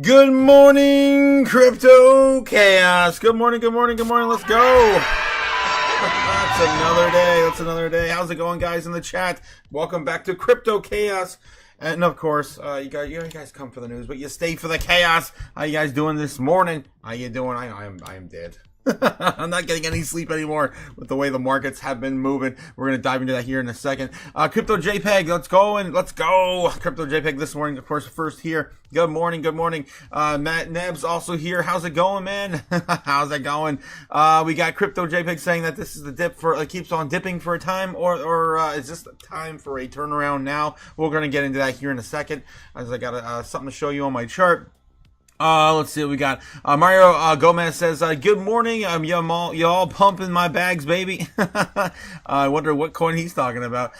Good morning, Crypto Chaos. Good morning, good morning, good morning. Let's go. That's another day. That's another day. How's it going, guys, in the chat? Welcome back to Crypto Chaos. And, of course, you guys come for the news, but you stay for the chaos. How you guys doing this morning? How you doing? I am dead. I'm not getting any sleep anymore with the way the markets have been moving. We're going to dive into that here in a second. Crypto JPEG, let's go. Crypto JPEG this morning, of course, first here. Good morning, good morning. Matt Neb's also here. How's it going, man? How's it going? We got Crypto JPEG saying that this is the dip for, it keeps on dipping for a time, or is this the time for a turnaround now? We're going to get into that here in a second, as I got something to show you on my chart. Let's see what we got. Mario Gomez says, good morning. Y'all pumping my bags, baby. I wonder what coin he's talking about.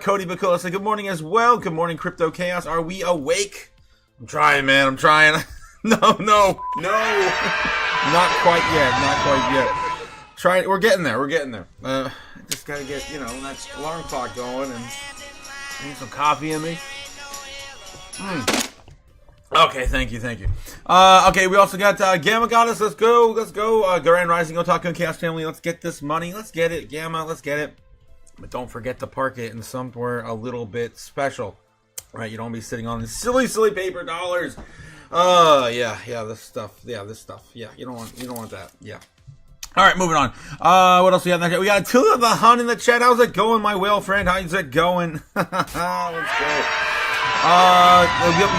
Cody Bakula said, good morning as well. Good morning, Crypto Chaos. Are we awake? I'm trying, man. I'm trying. No. Not quite yet. Trying. We're getting there. Just gotta get, that alarm clock going, and I need some coffee in me. Okay, thank you. Okay, we also got Gamma Goddess. Let's go. Grand Rising Otaku and Chaos Family. Let's get this money. Let's get it, Gamma. Let's get it. But don't forget to park it in somewhere a little bit special. Right? You don't be sitting on these silly paper dollars. This stuff. Yeah, you don't want that. Yeah. All right, moving on. What else we got in that chat? We got Tula the Hun in the chat. How's it going, my whale friend? How's it going? Let's go. We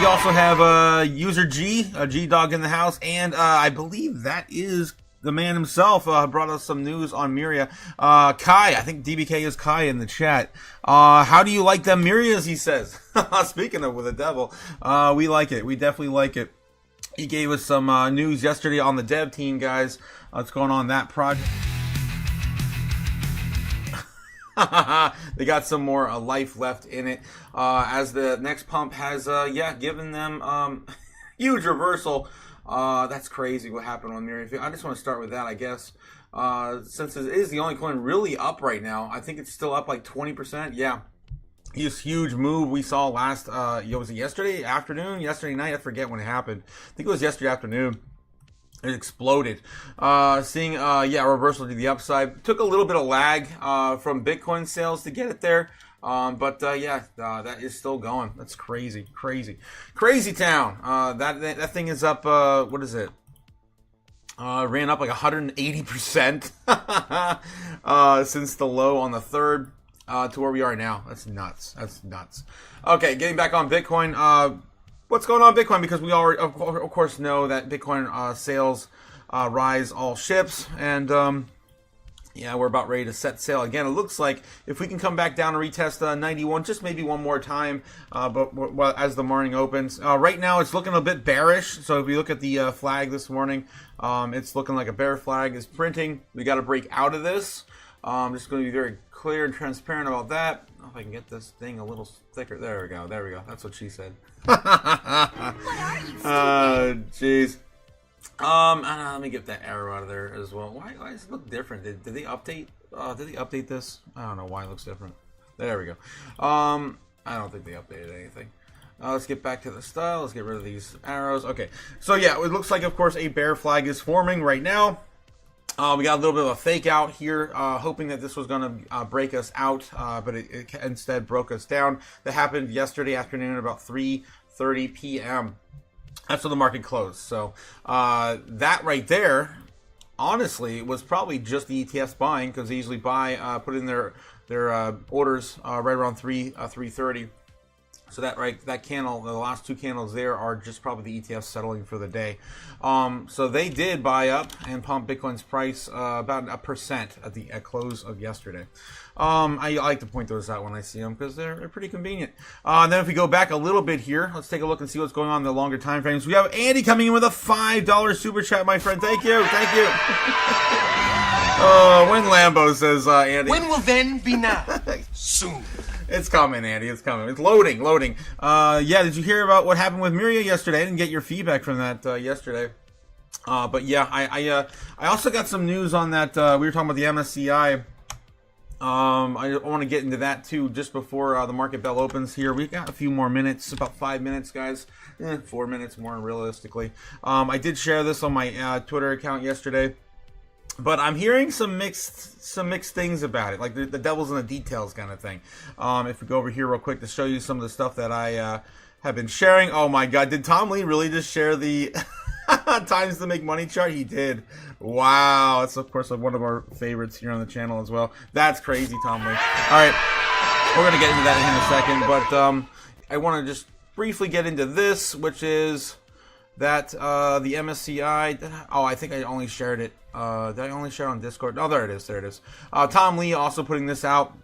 also have user G, a G-Dog in the house, and I believe that is the man himself. Brought us some news on Miria. Kai, I think DBK is Kai in the chat. How do you like them Mirias, he says. Speaking of with the devil, we like it. We definitely like it. He gave us some news yesterday on the dev team, guys. What's going on in that project? They got some more life left in it, as the next pump has given them huge reversal. That's crazy what happened on Miriam. I just want to start with that, I guess, since it is the only coin really up right now. I think it's still up like 20%. Yeah, this huge move we saw last was it yesterday afternoon, yesterday night? I forget when it happened. I think it was yesterday afternoon. It exploded. Seeing a reversal to the upside. Took a little bit of lag from Bitcoin sales to get it there. That is still going. That's crazy town. That thing is up. What is it? Ran up like 180% since the low on the 3rd to where we are now. That's nuts. Okay, getting back on Bitcoin. What's going on Bitcoin? Because we already, of course, know that Bitcoin sales rise all ships, and we're about ready to set sail again. It looks like if we can come back down and retest 91, just maybe one more time, but as the morning opens. Right now, it's looking a bit bearish. So if we look at the flag this morning, it's looking like a bear flag is printing. We got to break out of this. I'm just going to be very clear and transparent about that. I don't know if I can get this thing a little thicker. There we go. That's what she said. Jeez. Let me get that arrow out of there as well. Why does it look different? Did they update? Did they update this? I don't know why it looks different. There we go. I don't think they updated anything. Let's get back to the style. Let's get rid of these arrows. Okay. So yeah, it looks like, of course, a bear flag is forming right now. We got a little bit of a fake out here, hoping that this was going to break us out, but it instead broke us down. That happened yesterday afternoon about 3:30 p.m. That's when the market closed. So that right there, honestly, was probably just the ETFs buying, because they usually buy, put in their orders right around 3:30. So that candle, the last two candles there are just probably the ETF settling for the day. So they did buy up and pump Bitcoin's price about 1% at close of yesterday. I like to point those out when I see them because they're pretty convenient. And then if we go back a little bit here, let's take a look and see what's going on in the longer time frames. We have Andy coming in with a $5 super chat, my friend. Thank you. When Lambo says, Andy. When will then be now? Soon. It's coming, Andy. It's coming. It's loading. Yeah, did you hear about what happened with Miria yesterday? I didn't get your feedback from that yesterday. But yeah, I also got some news on that. We were talking about the MSCI. I want to get into that too just before the market bell opens here. We've got a few more minutes, about 5 minutes, guys. 4 minutes more realistically. I did share this on my Twitter account yesterday. But I'm hearing some mixed things about it, like the devil's in the details kind of thing. If we go over here real quick to show you some of the stuff that I have been sharing. Oh my God, did Tom Lee really just share the times to make money chart? He did. Wow, that's of course one of our favorites here on the channel as well. That's crazy, Tom Lee. All right, we're gonna get into that in a second, but I want to just briefly get into this, which is that the MSCI. Oh, I think I only shared it. Did I only share on Discord? Oh, there it is. Tom Lee also putting this out.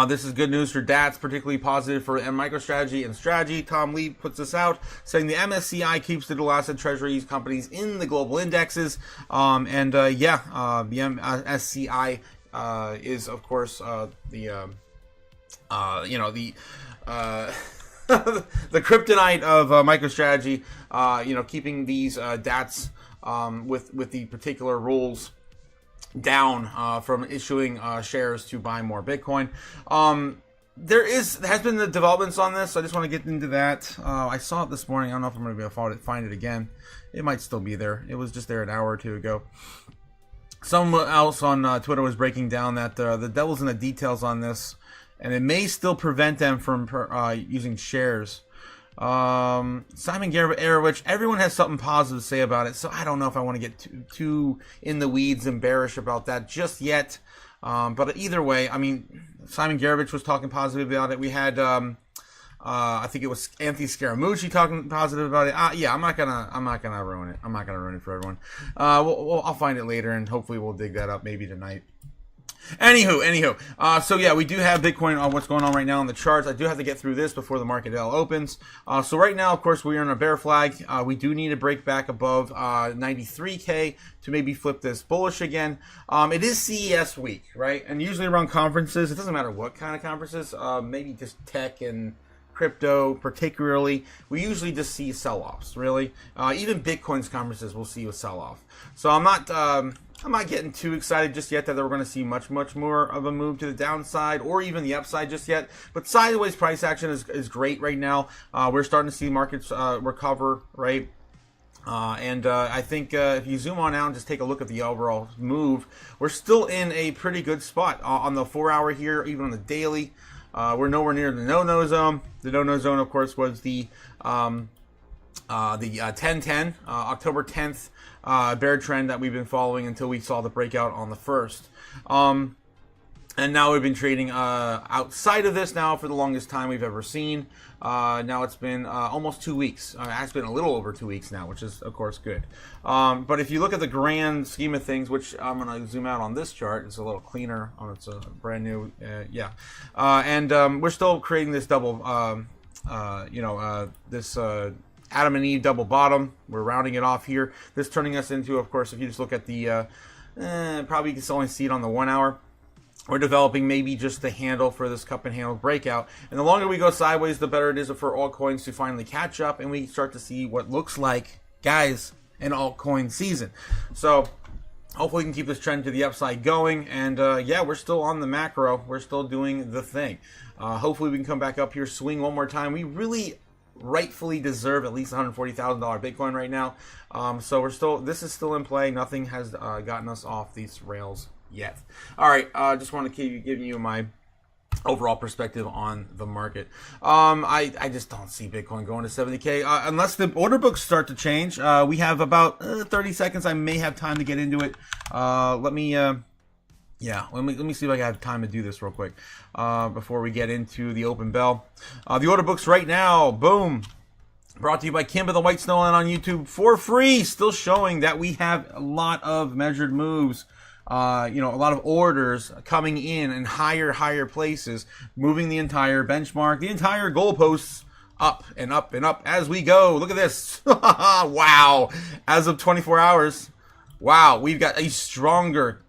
This is good news for DATs, particularly positive for MicroStrategy and Strategy. Tom Lee puts this out, saying the MSCI keeps digital asset treasuries companies in the global indexes. The MSCI is, of course, the the kryptonite of MicroStrategy. Keeping these DATs with the particular rules down from issuing shares to buy more Bitcoin. There has been the developments on this, so I just want to get into that. I saw it this morning. I don't know if I'm going to be able to find it again. It might still be there. It was just there an hour or two ago. Someone else on Twitter was breaking down that the devil's in the details on this, and it may still prevent them from using shares. Simon Garevich, everyone has something positive to say about it, so I don't know if I want to get too in the weeds and bearish about that just yet. But either way, I mean, Simon Garevich was talking positive about it. We had I think it was Anthony Scaramucci talking positive about it. Yeah, I'm not gonna ruin it. I'm not gonna ruin it for everyone. I'll find it later, and hopefully we'll dig that up maybe tonight. Anywho, so yeah, we do have Bitcoin on what's going on right now on the charts. I do have to get through this before the market bell opens. So right now, of course, we are in a bear flag. We do need to break back above 93K to maybe flip this bullish again. It is CES week, right? And usually around conferences, it doesn't matter what kind of conferences, maybe just tech and crypto particularly, we usually just see sell-offs, really. Even Bitcoin's conferences we'll see a sell-off. So I'm not getting too excited just yet that we're going to see much more of a move to the downside or even the upside just yet. But sideways price action is great right now. We're starting to see markets recover, right? I think if you zoom on out and just take a look at the overall move, we're still in a pretty good spot on the 4 hour here, even on the daily. We're nowhere near the no-no zone. The no-no zone, of course, was the 10-10, October 10th bear trend that we've been following until we saw the breakout on the 1st. And now we've been trading outside of this now for the longest time we've ever seen. Now it's been almost 2 weeks. It's been a little over 2 weeks now, which is, of course, good. But if you look at the grand scheme of things, which I'm going to zoom out on this chart, it's a little cleaner. It's a brand new, we're still creating this double, this Adam and Eve double bottom. We're rounding it off here. This turning us into, of course, if you just look at the, probably you can only see it on the 1 hour. We're developing maybe just the handle for this cup and handle breakout. And the longer we go sideways, the better it is for altcoins to finally catch up and we start to see what looks like, guys, an altcoin season. So hopefully we can keep this trend to the upside going. And yeah, we're still on the macro. We're still doing the thing. Hopefully we can come back up here, swing one more time. We really rightfully deserve at least $140,000 Bitcoin right now. So this is still in play. Nothing has gotten us off these rails yet. All right, just want to give you my overall perspective on the market. I just don't see Bitcoin going to 70K unless the order books start to change. We have about 30 seconds. I may have time to get into it. Let me Yeah, let me see if I have time to do this real quick before we get into the open bell. The order books right now, boom. Brought to you by Kimba the White Snowland on YouTube for free. Still showing that we have a lot of measured moves. A lot of orders coming in higher places, moving the entire benchmark, the entire goalposts up and up and up as we go. Look at this. Wow. As of 24 hours, wow, we've got a stronger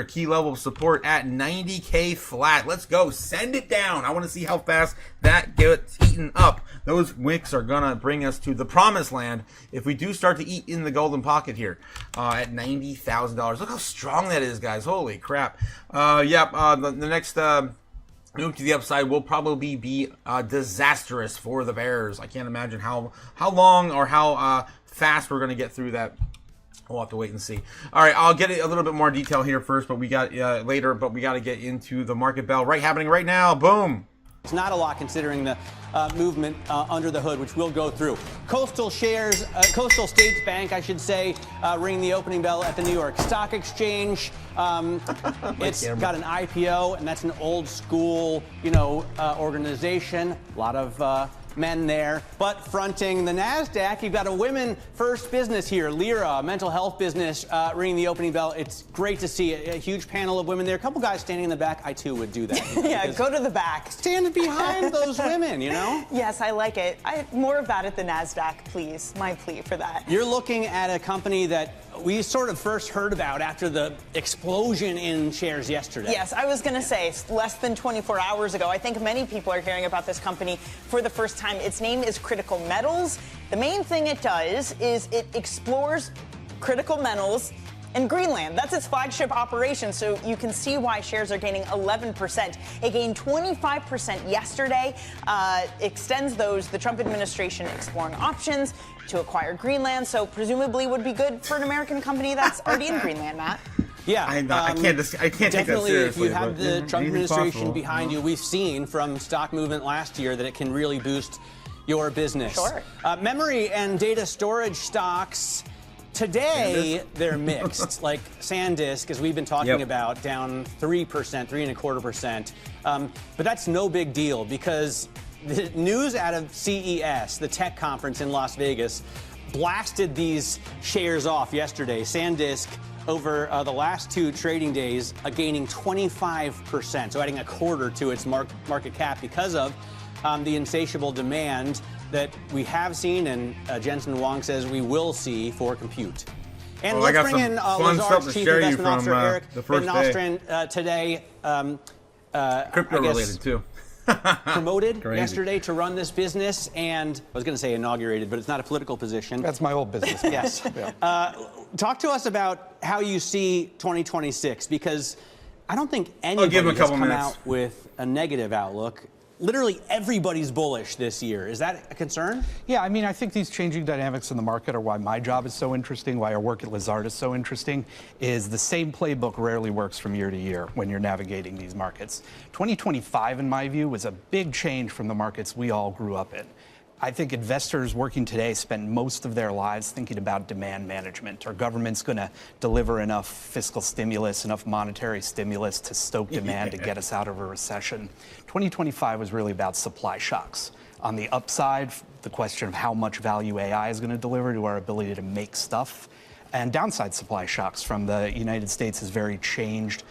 key level of support at 90K flat. Let's go. Send it down. I want to see how fast that gets eaten up. Those wicks are going to bring us to the promised land if we do start to eat in the golden pocket here at $90,000. Look how strong that is, guys. Holy crap. The next move to the upside will probably be disastrous for the bears. I can't imagine how long or how fast we're going to get through that. We'll have to wait and see. All right, I'll get a little bit more detail here first, but we got later. But we got to get into the market bell happening right now. Boom. It's not a lot considering the movement under the hood, which we'll go through. Coastal States Bank, I should say, ringing the opening bell at the New York Stock Exchange. It's got an IPO, and that's an old school, organization. A lot of men there, but fronting the NASDAQ, you've got a women-first business here, Lyra, a mental health business, ringing the opening bell. It's great to see a huge panel of women there. A couple guys standing in the back. I, too, would do that. Yeah, go to the back. Stand behind those women, Yes, I like it. More of that at the NASDAQ, please. My plea for that. You're looking at a company that we sort of first heard about after the explosion in shares yesterday. Yes, I was going to say, less than 24 hours ago, I think many people are hearing about this company for the first time. Its name is Critical Metals. The main thing it does is it explores critical metals in Greenland. That's its flagship operation, so you can see why shares are gaining 11%. It gained 25% yesterday. Extends the Trump administration exploring options to acquire Greenland, so presumably would be good for an American company that's already in Greenland, Matt. Yeah, I can't take that definitely. seriously. If you have the Trump administration behind you, we've seen from stock movement last year that it can really boost your business. Sure. Memory and data storage stocks. Today, they're mixed. Like SanDisk, as we've been talking about, down 3%, 3.25%. But that's no big deal because the news out of CES, the tech conference in Las Vegas, blasted these shares off yesterday. SanDisk, over the last 2 trading days, gaining 25%, so adding a quarter to its market cap because of the insatiable demand that we have seen and Jensen Huang says we will see for compute. And let's bring in Lazard's Chief Investment Officer, Eric Van Nostrand, today. Crypto related, too. Promoted yesterday to run this business, and I was going to say inaugurated, but it's not a political position. That's my old business. Yes. Talk to us about how you see 2026, because I don't think anybody has come out with a negative outlook. Literally everybody's bullish this year. Is that a concern? Yeah, I mean, I think these changing dynamics in the market are why my job is so interesting, why our work at Lazard is so interesting, is the same playbook rarely works from year to year when you're navigating these markets. 2025, in my view, was a big change from the markets we all grew up in. I think investors working today spend most of their lives thinking about demand management. Are governments going to deliver enough fiscal stimulus, enough monetary stimulus to stoke demand to get us out of a recession? 2025 was really about supply shocks. On the upside, the question of how much value AI is going to deliver to our ability to make stuff, and downside supply shocks from the United States' very changed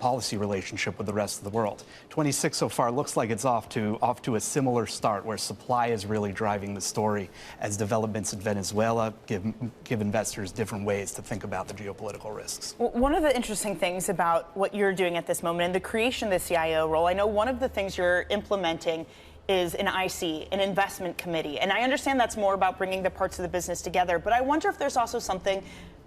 policy relationship with the rest of the world. 26 so far looks like it's off to a similar start, where supply is really driving the story as developments in Venezuela give investors different ways to think about the geopolitical risks. Well, one of the interesting things about what you're doing at this moment and the creation of the CIO role, I know one of the things you're implementing is an IC, an investment committee. And I understand that's more about bringing the parts of the business together, but I wonder if there's also something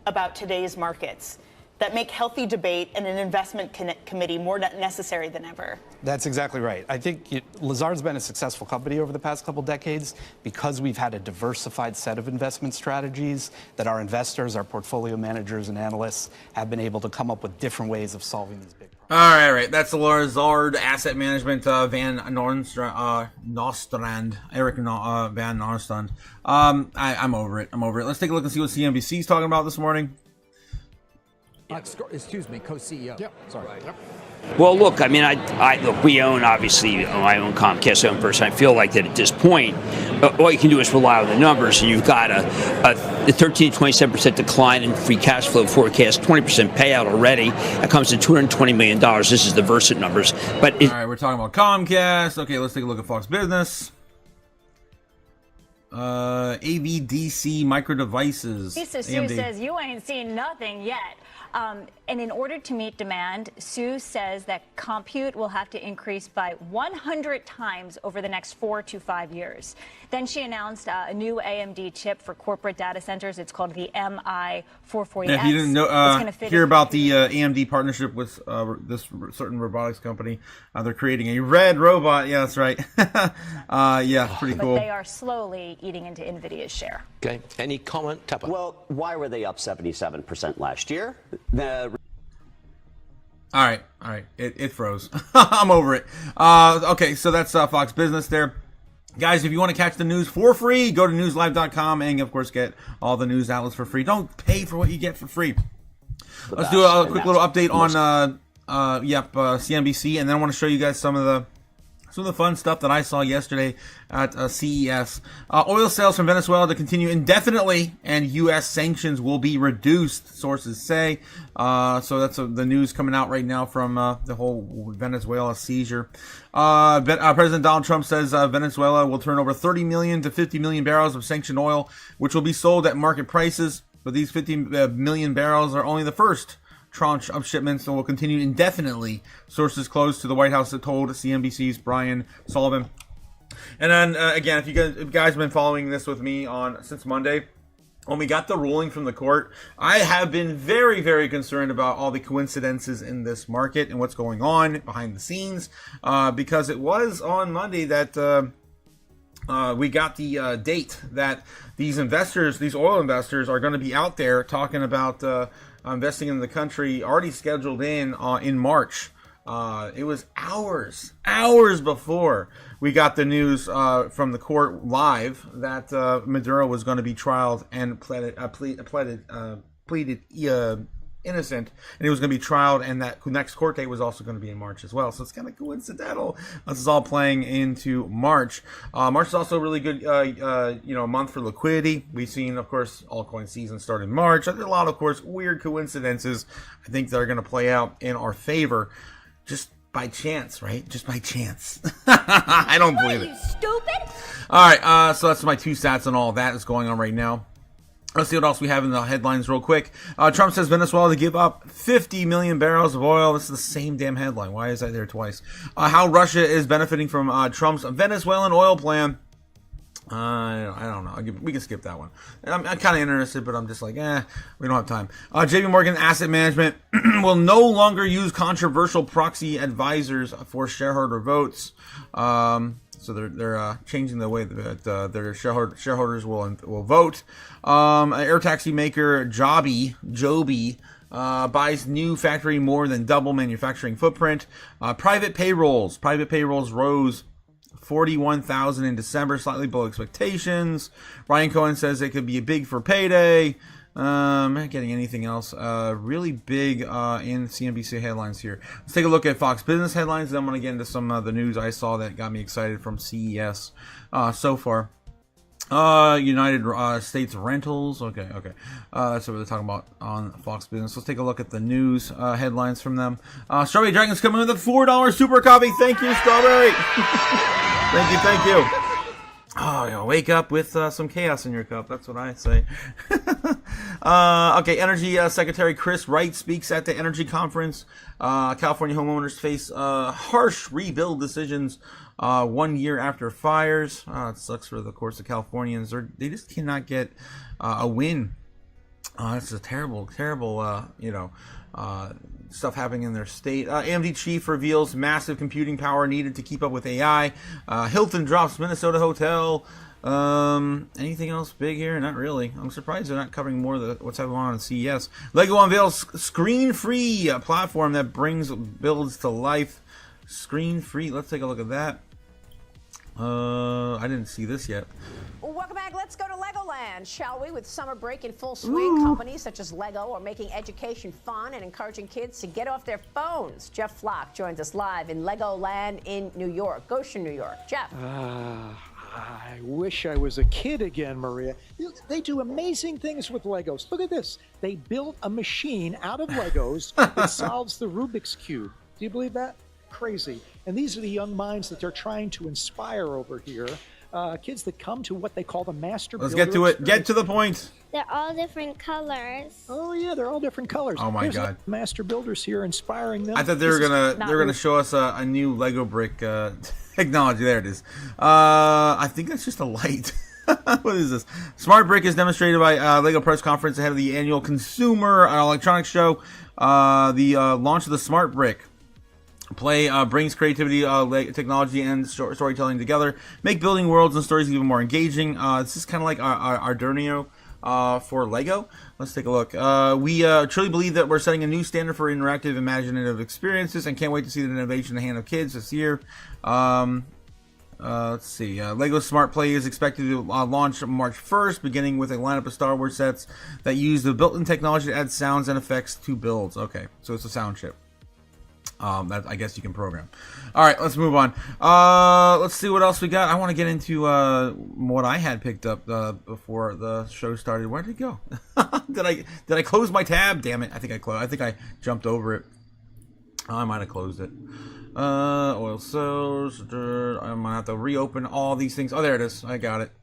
about today's markets that make healthy debate and an investment committee more necessary than ever. That's exactly right. I think Lazard's been a successful company over the past couple decades because we've had a diversified set of investment strategies that our investors, our portfolio managers and analysts have been able to come up with different ways of solving these big problems. All right. That's the Lazard Asset Management, Van Nostrand, Eric Van Nostrand. I'm over it. Let's take a look and see what CNBC is talking about this morning. Excuse me, co-CEO. Yep. Sorry. Right. Yep. Well, look, I mean, look, we own, obviously, I own Comcast, I own First. I feel like that at this point, all you can do is rely on the numbers, and you've got a 13 to 27% decline in free cash flow forecast, 20% payout already. That comes to $220 million. This is the Versant numbers. But all right, we're talking about Comcast. Okay, let's take a look at Fox Business. AVDC Micro Devices. Lisa Sue says you ain't seen nothing yet. And in order to meet demand, Sue says that compute will have to increase by 100 times over the next 4 to 5 years. Then she announced a new AMD chip for corporate data centers. It's called the MI440X. If you didn't know, hear about the AMD partnership with this certain robotics company, they're creating a red robot. Yeah, that's right. Yeah, pretty cool. But they are slowly eating into NVIDIA's share. Okay. Any comment, Tepper? Well, why were they up 77% last year? All right. It froze. I'm over it. Okay, so that's Fox Business there. Guys, if you want to catch the news for free, go to newslive.com and, of course, get all the news outlets for free. Don't pay for what you get for free. Let's do a quick little update on CNBC, and then I want to show you guys some of the fun stuff that I saw yesterday at CES. Oil sales from Venezuela to continue indefinitely, and U.S. sanctions will be reduced, sources say. So that's the news coming out right now from the whole Venezuela seizure. President Donald Trump says Venezuela will turn over 30 million to 50 million barrels of sanctioned oil, which will be sold at market prices. But these 50 million barrels are only the first tranche of shipments and will continue indefinitely. Sources close to the White House have told CNBC's Brian Sullivan. And then again, if you guys have been following this with me since Monday, when we got the ruling from the court, I have been very, very concerned about all the coincidences in this market and what's going on behind the scenes, because it was on Monday that we got the date that these oil investors, are going to be out there talking about investing in the country, already scheduled in March. It was hours before we got the news from the court live that Maduro was going to be trialed and pleaded innocent, and he was going to be trialed, and that next court date was also going to be in March as well. So it's kind of coincidental. This is all playing into March. March is also a really good, month for liquidity. We've seen, of course, altcoin season start in March. There's a lot, of course, weird coincidences. I think that are going to play out in our favor, just by chance, right? Just by chance. I don't believe it. Are you stupid? All right, so that's my 2 stats on all that that's going on right now. Let's see what else we have in the headlines real quick. Trump says Venezuela to give up 50 million barrels of oil. This is the same damn headline. Why is that there twice? How Russia is benefiting from Trump's Venezuelan oil plan. I don't know. We can skip that one. I'm kind of interested, but I'm just like, we don't have time. JP Morgan Asset Management will no longer use controversial proxy advisors for shareholder votes. So they're changing the way that their shareholders will vote. Air taxi maker Joby buys new factory, more than double manufacturing footprint. Private payrolls rose 41,000 in December, slightly below expectations. Ryan Cohen says it could be big for payday. Not getting anything else really big in CNBC headlines here. Let's take a look at Fox Business headlines. Then I'm going to get into some of the news I saw that got me excited from CES so far. United States Rentals. Okay. That's what we're talking about on Fox Business. Let's take a look at the news headlines from them. Strawberry Dragon's coming with a $4 super coffee. Thank you, Strawberry. Thank you. Oh, wake up with some chaos in your cup. That's what I say. Okay, Energy Secretary Chris Wright speaks at the Energy Conference. California homeowners face harsh rebuild decisions 1 year after fires. It sucks for the course of Californians. They just cannot get a win. It's a terrible, stuff happening in their state. AMD chief reveals massive computing power needed to keep up with AI. Hilton drops Minnesota hotel. Anything else big here? Not really. I'm surprised they're not covering more of what's happening on CES. Lego unveils screen-free platform that brings builds to life. Screen-free. Let's take a look at that. I didn't see this yet. Welcome back. Let's go to Legoland. Land, shall we? With summer break in full swing, companies such as Lego are making education fun and encouraging kids to get off their phones. Jeff Flock joins us live in Lego Land in New York, Goshen, New York. Jeff. I wish I was a kid again, Maria. They do amazing things with Legos. Look at this. They built a machine out of Legos that solves the Rubik's Cube. Do you believe that? Crazy. And these are the young minds that they're trying to inspire over here. Kids that come to what they call the master builder. Let's get to it. Get to the point. They're all different colors. Oh yeah, they're all different colors. Oh my God. Master builders here inspiring them. I thought they were gonna show us a new Lego brick technology. There it is. I think that's just a light. What is this? Smart brick is demonstrated by Lego press conference ahead of the annual Consumer Electronics Show. The launch of the smart brick play brings creativity, technology, and storytelling together, make building worlds and stories even more engaging. This is kind of like our Arduino for Lego. Let's take a look. We truly believe that we're setting a new standard for interactive, imaginative experiences, and can't wait to see the innovation in the hand of kids this year. Let's see. Lego Smart Play is expected to launch March 1st, beginning with a lineup of Star Wars sets that use the built-in technology to add sounds and effects to builds. Okay, so it's a sound chip. That I guess you can program. All right, let's move on. Let's see what else we got. I want to get into what I had picked up before the show started. Where did it go? Did I close my tab? Damn it! I think I jumped over it. I might have closed it. Oil cells. I'm gonna have to reopen all these things. Oh, there it is. I got it.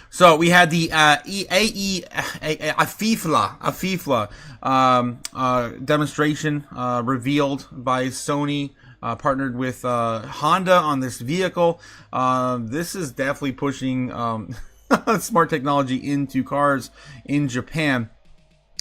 So we had the FIFA demonstration revealed by Sony, partnered with Honda on this vehicle. This is definitely pushing smart technology into cars in Japan.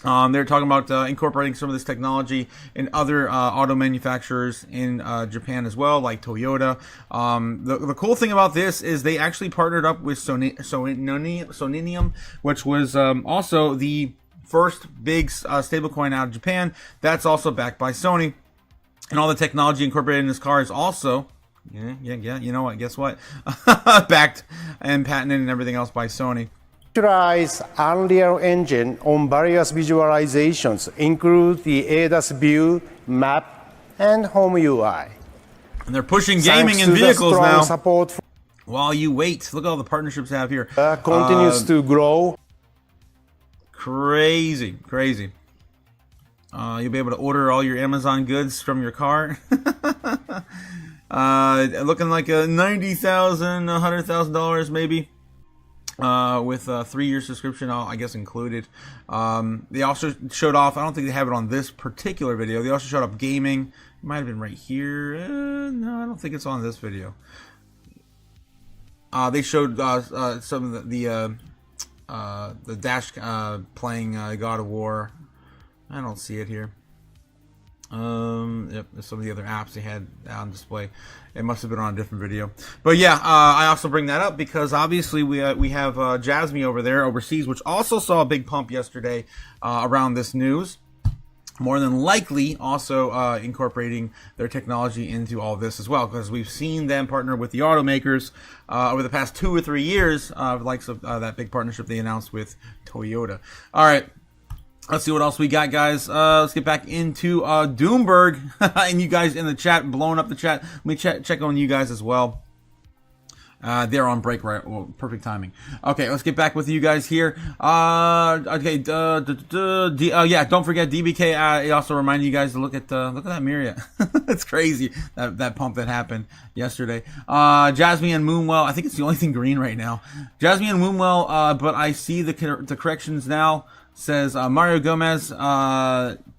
They're talking about incorporating some of this technology in other auto manufacturers in Japan as well, like Toyota. The cool thing about this is they actually partnered up with Soninium, which was also the first big stablecoin out of Japan. That's also backed by Sony. And all the technology incorporated in this car is also, yeah, you know what, guess what? Backed and patented and everything else by Sony. Unreal Engine on various visualizations, include the ADAS view, map, and home UI. And they're pushing gaming in vehicles now. While you wait, look at all the partnerships they have here. Continues to grow. Crazy. You'll be able to order all your Amazon goods from your car. Looking like a $90,000, $100,000 maybe. With a 3-year subscription, I guess, included. They also showed off, I don't think they have it on this particular video, they also showed up gaming. It might have been right here. No, I don't think it's on this video. They showed some of the Dash playing God of War. I don't see it here. Yep, some of the other apps they had on display. It must have been on a different video. But yeah, I also bring that up because obviously we have Jasmine over there overseas, which also saw a big pump yesterday around this news. More than likely also incorporating their technology into all this as well, because we've seen them partner with the automakers over the past 2 or 3 years, the likes of that big partnership they announced with Toyota. All right. Let's see what else we got, guys. Let's get back into Doomberg and you guys in the chat, blowing up the chat. Let me check on you guys as well. They're on break, right? Well, perfect timing. Okay, let's get back with you guys here. Okay, yeah, don't forget DBK. I also remind you guys to look at that Myriad. It's crazy that pump that happened yesterday. Jasmine and Moonwell. I think it's the only thing green right now. Jasmine and Moonwell. But I see the corrections now. Says Mario Gomez,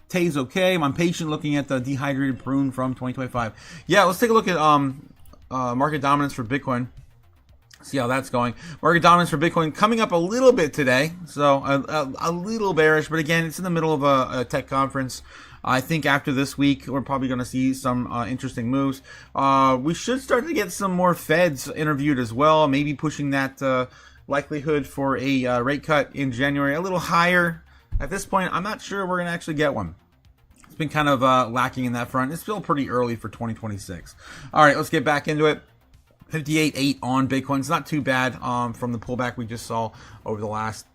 Tay's okay. I'm patient looking at the dehydrated prune from 2025. Yeah, let's take a look at market dominance for Bitcoin. See how that's going. Market dominance for Bitcoin coming up a little bit today. So a little bearish, but again, it's in the middle of a tech conference. I think after this week, we're probably going to see some interesting moves. We should start to get some more Feds interviewed as well, maybe pushing that likelihood for a rate cut in January a little higher. At this point, I'm not sure we're going to actually get one. It's been kind of lacking in that front. It's still pretty early for 2026. All right, let's get back into it. 58.8 on Bitcoin. It's not too bad from the pullback we just saw over the last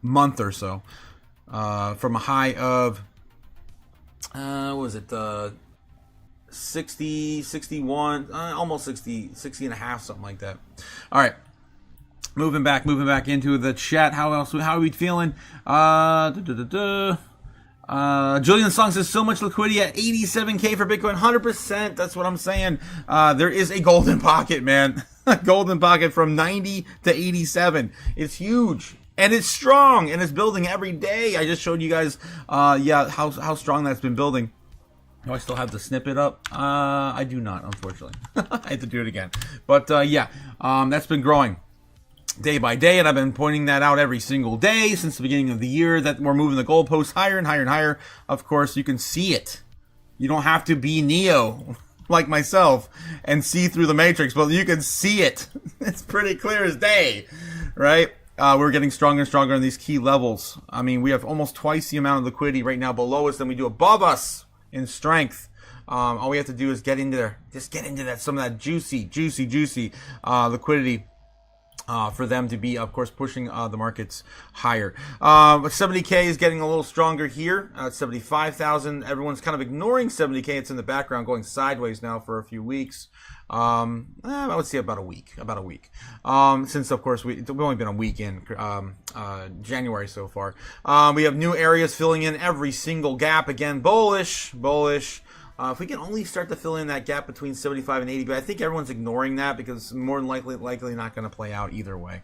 month or so. From a high of, what was it, 60, 61, almost 60 and a half, something like that. All right. Moving back into the chat. How are we feeling? Julian Song says so much liquidity at 87K for Bitcoin. 100%. That's what I'm saying. There is a golden pocket, man. Golden pocket from 90 to 87. It's huge. And it's strong. And it's building every day. I just showed you guys, how strong that's been building. Do I still have the snippet up? I do not, unfortunately. I have to do it again. But, that's been growing day by day, and I've been pointing that out every single day since the beginning of the year, that we're moving the goalposts higher and higher and higher. Of course, you can see it. You don't have to be Neo like myself and see through the matrix, but you can see it. It's pretty clear as day, right? We're getting stronger and stronger on these key levels. I mean, we have almost twice the amount of liquidity right now below us than we do above us in strength. All we have to do is get into there. Just get into that, some of that juicy liquidity. For them to be, of course, pushing the markets higher. 70K is getting a little stronger here. 75,000. Everyone's kind of ignoring 70K. It's in the background, going sideways now for a few weeks. I would say about a week. Since, of course, we've only been a week in January so far. We have new areas filling in every single gap. Again, bullish. If we can only start to fill in that gap between 75 and 80, but I think everyone's ignoring that because it's more than likely not going to play out either way.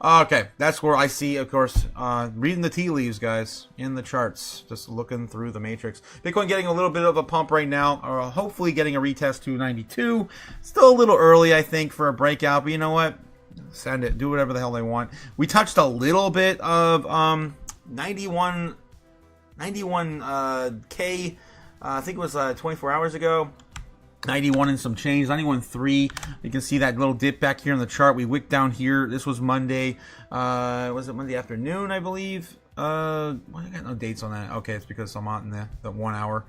Okay, that's where I see, of course, reading the tea leaves, guys, in the charts, just looking through the matrix. Bitcoin getting a little bit of a pump right now, or hopefully getting a retest to 92. Still a little early, I think, for a breakout, but you know what? Send it. Do whatever the hell they want. We touched a little bit of 91K. I think it was 24 hours ago. 91 and some change, 91.3. You can see that little dip back here in the chart. We wicked down here. This was Monday. Was it Monday afternoon, I believe? I got no dates on that. Okay, it's because I'm out in the 1 hour.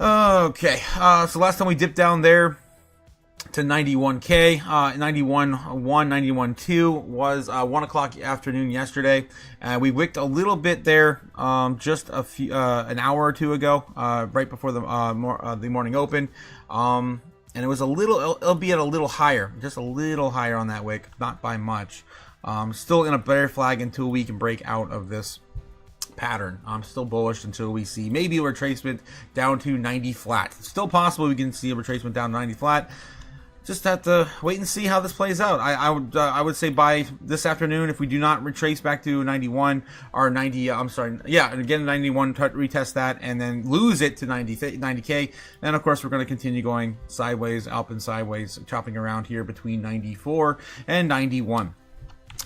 Okay, so last time we dipped down there to 91K, 91.1, 91.2 was 1 o'clock afternoon yesterday. We wicked a little bit there just an hour or two ago, right before the morning open. And it was it'll be at a little higher, just a little higher on that wick, not by much. Still in a bear flag until we can break out of this pattern. I'm still bullish until we see maybe a retracement down to 90 flat. It's still possible we can see a retracement down to 90 flat. Just have to wait and see how this plays out. I would say by this afternoon, if we do not retrace back to 91 or 90, and again 91, retest that, and then lose it to 90K, then of course we're going to continue going sideways, up and sideways, chopping around here between 94 and 91.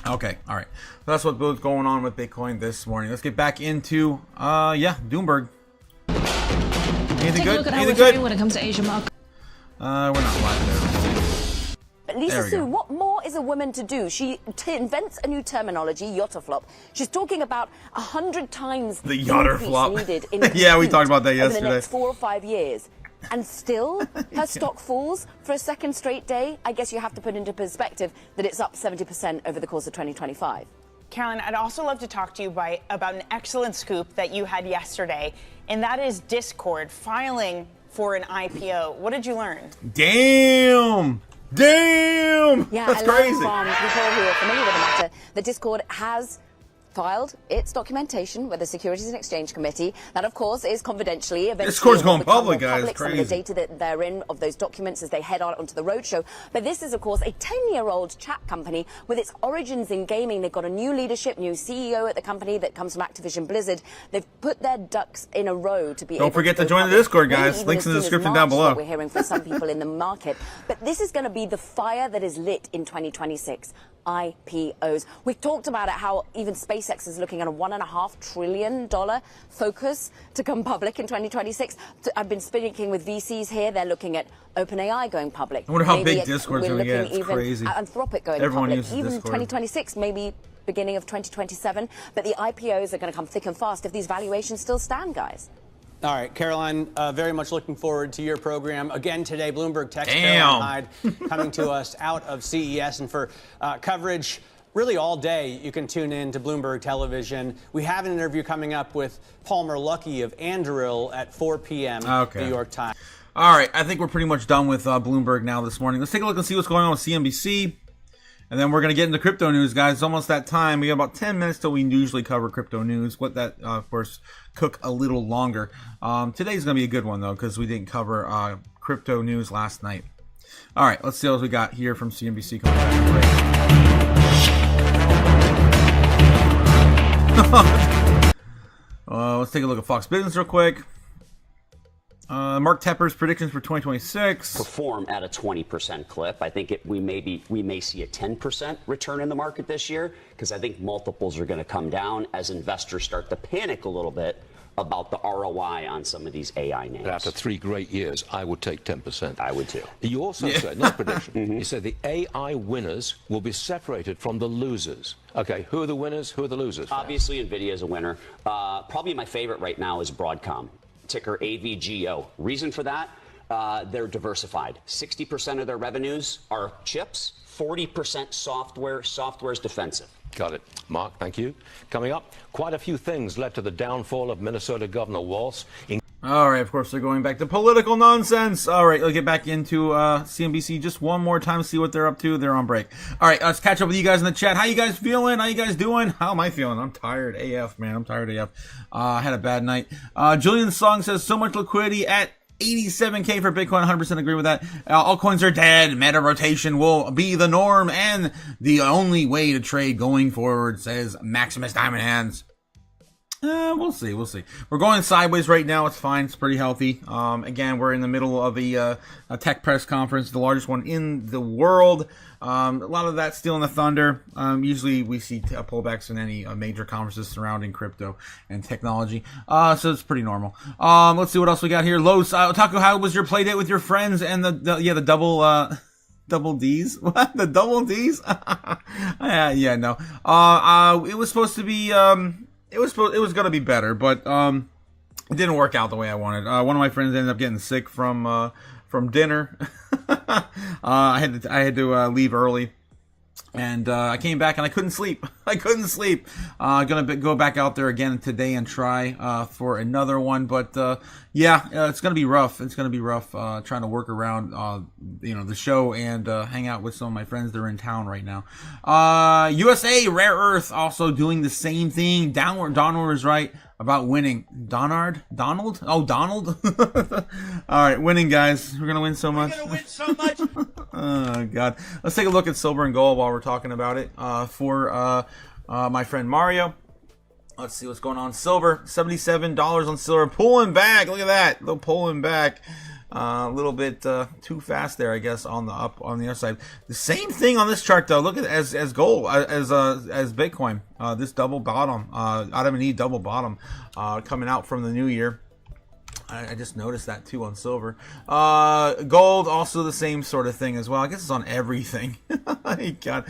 Okay, all right. So that's what's going on with Bitcoin this morning. Let's get back into Doomberg. Anything good? Anything good? When it comes to Asia market. We're not live there. Lisa Su, what more is a woman to do? She invents a new terminology, yotterflop. She's talking about 100 times the yotterflop needed in yeah, we talked about that yesterday. Over the next 4 or 5 years. And still, her stock falls for a second straight day. I guess you have to put into perspective that it's up 70% over the course of 2025. Carolyn, I'd also love to talk to you about an excellent scoop that you had yesterday, and that is Discord filing for an IPO. What did you learn? Damn! Yeah, that's I crazy. From people who are familiar with the matter, the Discord has filed its documentation with the Securities and Exchange Committee. That, of course, is confidentially. Discord's going public, guys. Crazy. Some of the data that they're in of those documents as they head out onto the roadshow. But this is, of course, a 10-year-old chat company with its origins in gaming. They've got a new leadership, new CEO at the company that comes from Activision Blizzard. They've put their ducks in a row to be. Don't forget to join the Discord, guys. Links in the description down below. We're hearing from some people in the market. But this is going to be the fire that is lit in 2026. IPOs. We've talked about it, how even SpaceX is looking at a $1.5 trillion focus to come public in 2026. I've been speaking with VCs here. They're looking at OpenAI going public. I wonder how big Discord's going to get. It's crazy. Anthropic going Everyone public. uses Even Discord. 2026, maybe beginning of 2027. But the IPOs are going to come thick and fast if these valuations still stand, guys. All right, Caroline, very much looking forward to your program. Again today, Bloomberg Tech's Caroline Hyde coming to us out of CES. And for coverage really all day, you can tune in to Bloomberg Television. We have an interview coming up with Palmer Luckey of Anduril at 4 p.m. New York time. All right, I think we're pretty much done with Bloomberg now this morning. Let's take a look and see what's going on with CNBC. And then we're going to get into crypto news, guys. It's almost that time. We got about 10 minutes till we usually cover crypto news. Let that, of course, cook a little longer. Today's going to be a good one, though, because we didn't cover crypto news last night. All right, let's see what we got here from CNBC. Let's take a look at Fox Business real quick. Mark Tepper's predictions for 2026 perform at a 20% clip. I think we may see a 10% return in the market this year, because I think multiples are going to come down as investors start to panic a little bit about the ROI on some of these AI names. After 3 great years, I would take 10%. I would too. You also said, not prediction, you said the AI winners will be separated from the losers. Okay, who are the winners? Who are the losers? Obviously, NVIDIA is a winner. Probably my favorite right now is Broadcom, ticker AVGO. Reason for that? They're diversified. 60% of their revenues are chips, 40% software. Software's defensive. Got it. Mark, thank you. Coming up, quite a few things led to the downfall of Minnesota Governor Walz. All right, of course, they're going back to political nonsense. All right, let's get back into CNBC just one more time, see what they're up to. They're on break. All right, let's catch up with you guys in the chat. How you guys feeling? How you guys doing? How am I feeling? I'm tired AF, man. I'm tired AF. I had a bad night. Julian Song says, so much liquidity at 87K for Bitcoin. 100% agree with that. Altcoins are dead. Meta rotation will be the norm and the only way to trade going forward, says Maximus Diamond Hands. We'll see. We're going sideways right now. It's fine. It's pretty healthy. Again, we're in the middle of a tech press conference, the largest one in the world. A lot of that still in the thunder. Usually we see pullbacks in any major conferences surrounding crypto and technology. So it's pretty normal. Let's see what else we got here. Los, Otaku, how was your play date with your friends and the double D's? What? The double D's? No. It was supposed to be, it was going to be better, but it didn't work out the way I wanted. One of my friends ended up getting sick from dinner. I had to leave early, and I came back and I couldn't sleep. Gonna go back out there again today and try for another one, but it's gonna be rough. It's gonna be rough trying to work around the show and hang out with some of my friends that are in town right now. USA Rare Earth also doing the same thing. Donald is right about winning. Donald? Oh, Donald. All right, winning, guys. We're gonna win so much. Oh God. Let's take a look at silver and gold while we're talking about it. For my friend Mario. Let's see what's going on. Silver, $77 on silver. Pulling back. Look at that. They're pulling back. A little bit too fast there, I guess, on the other side. The same thing on this chart, though. Look at as gold, as Bitcoin. This double bottom, Adam and Eve double bottom, coming out from the new year. I just noticed that too on silver. Gold, also the same sort of thing as well. I guess it's on everything. God,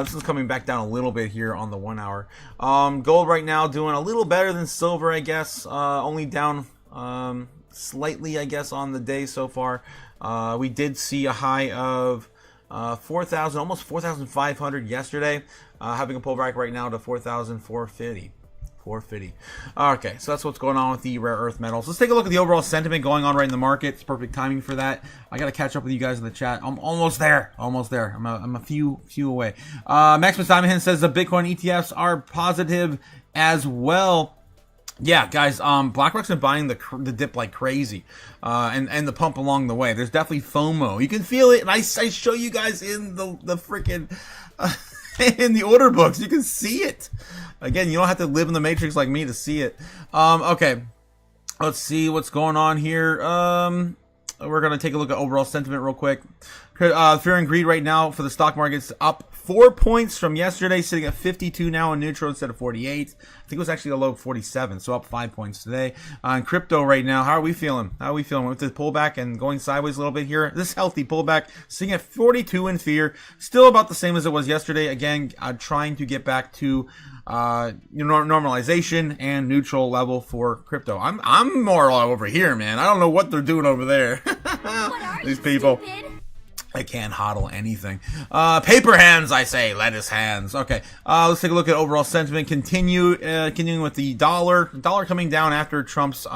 this is coming back down a little bit here on the 1 hour. Gold right now doing a little better than silver, I guess. Only down slightly, I guess, on the day so far. We did see a high of 4,000, almost 4,500 yesterday. Having a pullback right now to 4,450. 450. Okay, so that's what's going on with the rare earth metals. Let's take a look at the overall sentiment going on right in the market. It's perfect timing for that. I got to catch up with you guys in the chat. I'm almost there. I'm a few away. Maximus Diamond says the Bitcoin ETFs are positive as well. Yeah, guys, BlackRock's been buying the dip like crazy, and the pump along the way. There's definitely FOMO. You can feel it, and I show you guys in the freaking in the order books. You can see it. Again, you don't have to live in the matrix like me to see it. Okay, let's see what's going on here. we're going to take a look at overall sentiment real quick. Fear and greed right now for the stock market's up 4 points from yesterday, sitting at 52 now in neutral instead of 48. I think it was actually a low of 47, so up 5 points today. In crypto right now, how are we feeling? With the pullback and going sideways a little bit here? This healthy pullback, sitting at 42 in fear, still about the same as it was yesterday. Again, trying to get back to normalization and neutral level for crypto. I'm more over here, man. I don't know what they're doing over there. These people. I can't hodl anything. Paper hands, I say. Lettuce hands. Okay. Let's take a look at overall sentiment. Continuing with the dollar. Dollar coming down after Trump's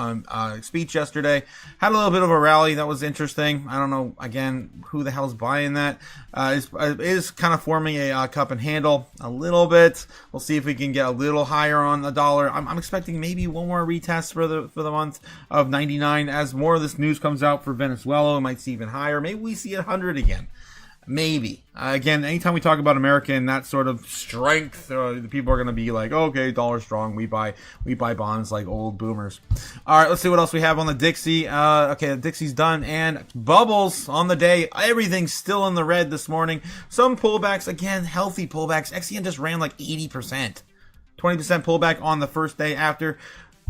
speech yesterday. Had a little bit of a rally. That was interesting. I don't know, again, who the hell's buying that. Is kind of forming a cup and handle a little bit. We'll see if we can get a little higher on the dollar. I'm expecting maybe one more retest for the month of 99. As more of this news comes out for Venezuela, we might see even higher. Maybe we see 100 again. Maybe. Again, anytime we talk about America and that sort of strength, the people are going to be like, okay, dollar strong. We buy bonds like old boomers. All right, let's see what else we have on the Dixie. Okay, the Dixie's done. And bubbles on the day. Everything's still in the red this morning. Some pullbacks, again, healthy pullbacks. XEN just ran like 80%. 20% pullback on the first day after.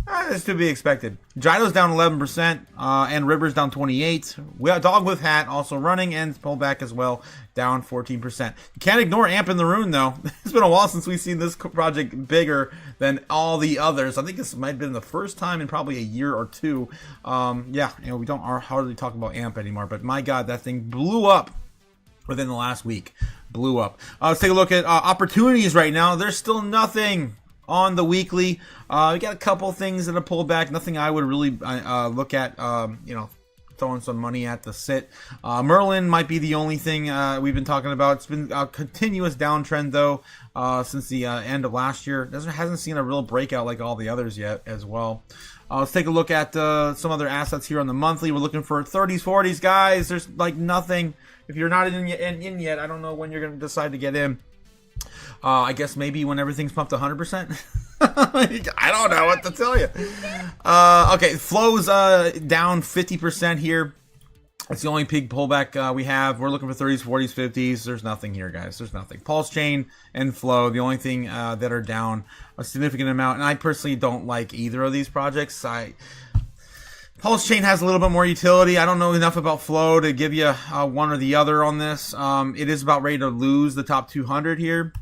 That's to be expected. Gyro's down 11%, and River's down 28%. We got Dog with Hat also running and pullback as well, down 14%. You can't ignore Amp in the Rune, though. It's been a while since we've seen this project bigger than all the others. I think this might have been the first time in probably a year or two. We don't hardly talk about Amp anymore, but my God, that thing blew up within the last week. Blew up. Let's take a look at opportunities right now. There's still nothing on the weekly. We got a couple things that have pulled back. Nothing I would really look at, throwing some money at the sit. Merlin might be the only thing we've been talking about. It's been a continuous downtrend, though, since the end of last year. Hasn't seen a real breakout like all the others yet as well. Let's take a look at some other assets here on the monthly. We're looking for 30s, 40s, guys. There's like nothing. If you're not in yet, I don't know when you're going to decide to get in. I guess maybe when everything's pumped 100%. I don't know what to tell you. Okay, Flow's down 50% here. That's the only big pullback we have. We're looking for 30s, 40s, 50s. There's nothing here, guys. There's nothing. Pulse Chain and Flow, the only thing that are down a significant amount. And I personally don't like either of these projects. Pulse Chain has a little bit more utility. I don't know enough about Flow to give you one or the other on this. It is about ready to lose the top 200 here.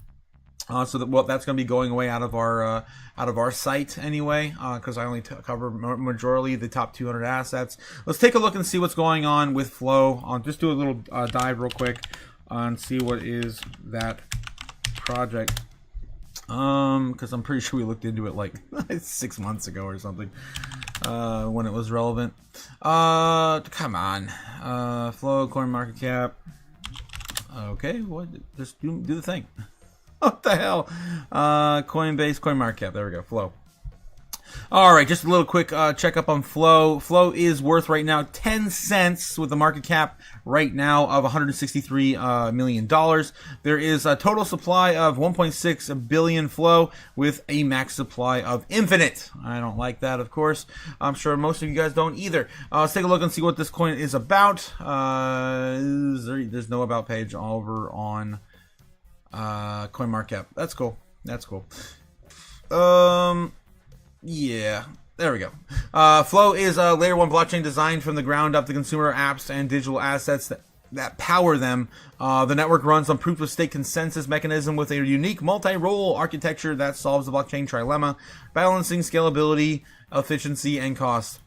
That's going to be going away out of our site anyway, because I only cover majorly the top 200 assets. Let's take a look and see what's going on with Flow. I'll just do a little dive real quick and see what is that project. Because I'm pretty sure we looked into it like 6 months ago or something, when it was relevant. Come on, Flow, coin market cap. Okay, what? Just do the thing. What the hell? Coinbase, CoinMarketCap. There we go. Flow. All right, just a little quick checkup on Flow. Flow is worth right now 10 cents with a market cap right now of $163 million. There is a total supply of 1.6 billion Flow with a max supply of infinite. I don't like that, of course. I'm sure most of you guys don't either. Let's take a look and see what this coin is about. There's no about page over on CoinMarketCap. That's cool. Yeah, there we go. Flow is a layer 1 blockchain designed from the ground up. The consumer apps and digital assets that power them. The network runs on proof of stake consensus mechanism with a unique multi-role architecture that solves the blockchain trilemma, balancing scalability, efficiency, and cost.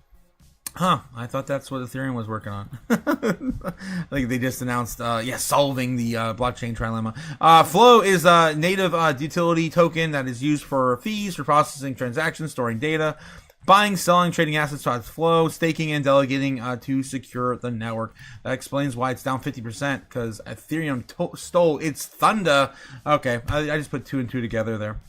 I thought that's what Ethereum was working on. I think they just announced, solving the blockchain trilemma. Flow is a native utility token that is used for fees, for processing transactions, storing data, buying, selling, trading assets on Flow, staking, and delegating to secure the network. That explains why it's down 50%, because Ethereum stole its thunder. Okay, I just put 2 and 2 together there.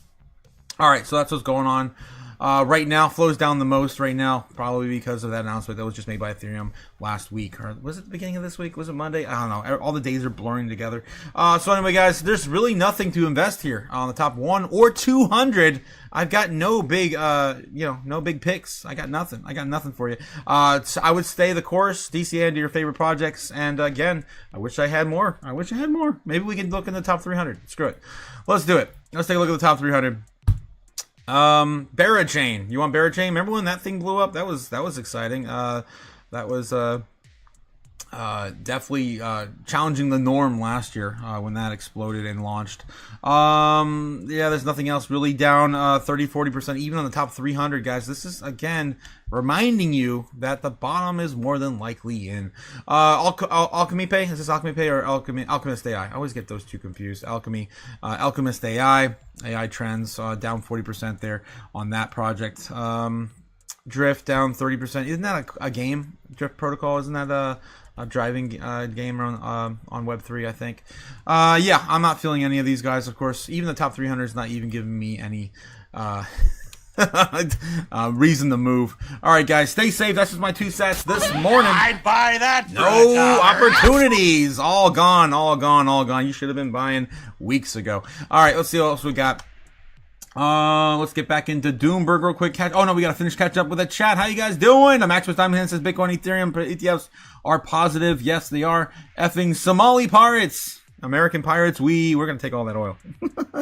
All right, so that's what's going on. right now. Flows down the most right now, probably because of that announcement that was just made by Ethereum last week. Or was it the beginning of this week? Was it Monday? I don't know. All the days are blurring together. So anyway, guys, there's really nothing to invest here on the top 1 or 200. I've got no big, no big picks. I got nothing. I got nothing for you. So I would stay the course. DCA into your favorite projects. And again, I wish I had more. Maybe we can look in the top 300. Screw it. Let's do it. Let's take a look at the top 300. Barachain. You want Barachain? Remember when that thing blew up? That was exciting. That was definitely challenging the norm last year when that exploded and launched. Yeah, there's nothing else really down 30-40% even on the top 300, guys. This is again reminding you that the bottom is more than likely in. Alchemy Pay, is this Alchemy Pay or Alchemist AI? I always get those two confused. Alchemist AI trends down 40% there on that project. Drift down 30%. Isn't that a game? Drift Protocol, isn't that a driving game on Web3, I think. Yeah, I'm not feeling any of these guys, of course. Even the top 300 is not even giving me any reason to move. All right, guys, stay safe. That's just my 2 cents this morning. I'd buy that. No opportunities. All gone. You should have been buying weeks ago. All right, let's see what else we got. Let's get back into Doomberg real quick. Oh no, we gotta finish catch up with the chat. How you guys doing? Maximus Diamond says Bitcoin, Ethereum ETFs are positive. Yes, they are. Effing Somali pirates, American pirates. We're gonna take all that oil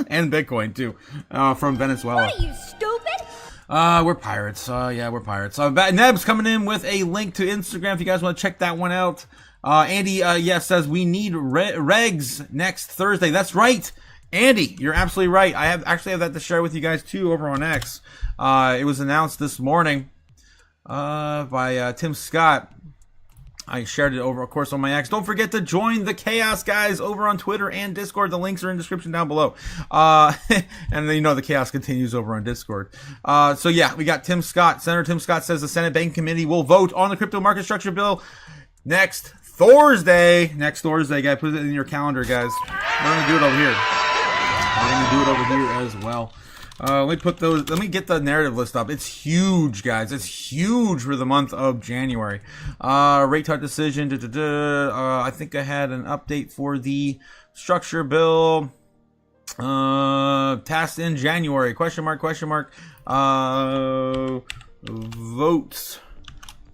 and Bitcoin too from Venezuela. What are you, stupid? We're pirates. Yeah, we're pirates. Neb's coming in with a link to Instagram if you guys want to check that one out. Andy, says we need regs next Thursday. That's right. Andy, you're absolutely right. I actually have that to share with you guys too over on X. It was announced this morning by Tim Scott. I shared it over, of course, on my X. Don't forget to join the Chaos guys over on Twitter and Discord. The links are in the description down below. And you know the Chaos continues over on Discord. So yeah, we got Tim Scott. Senator Tim Scott says the Senate Banking Committee will vote on the crypto market structure bill next Thursday. Next Thursday, guys. Put it in your calendar, guys. We're going to do it over here. We're going to do it over here as well. Let me get the narrative list up. It's huge, guys. It's huge for the month of January. Rate cut decision. I think I had an update for the structure bill. Passed in January. Question mark.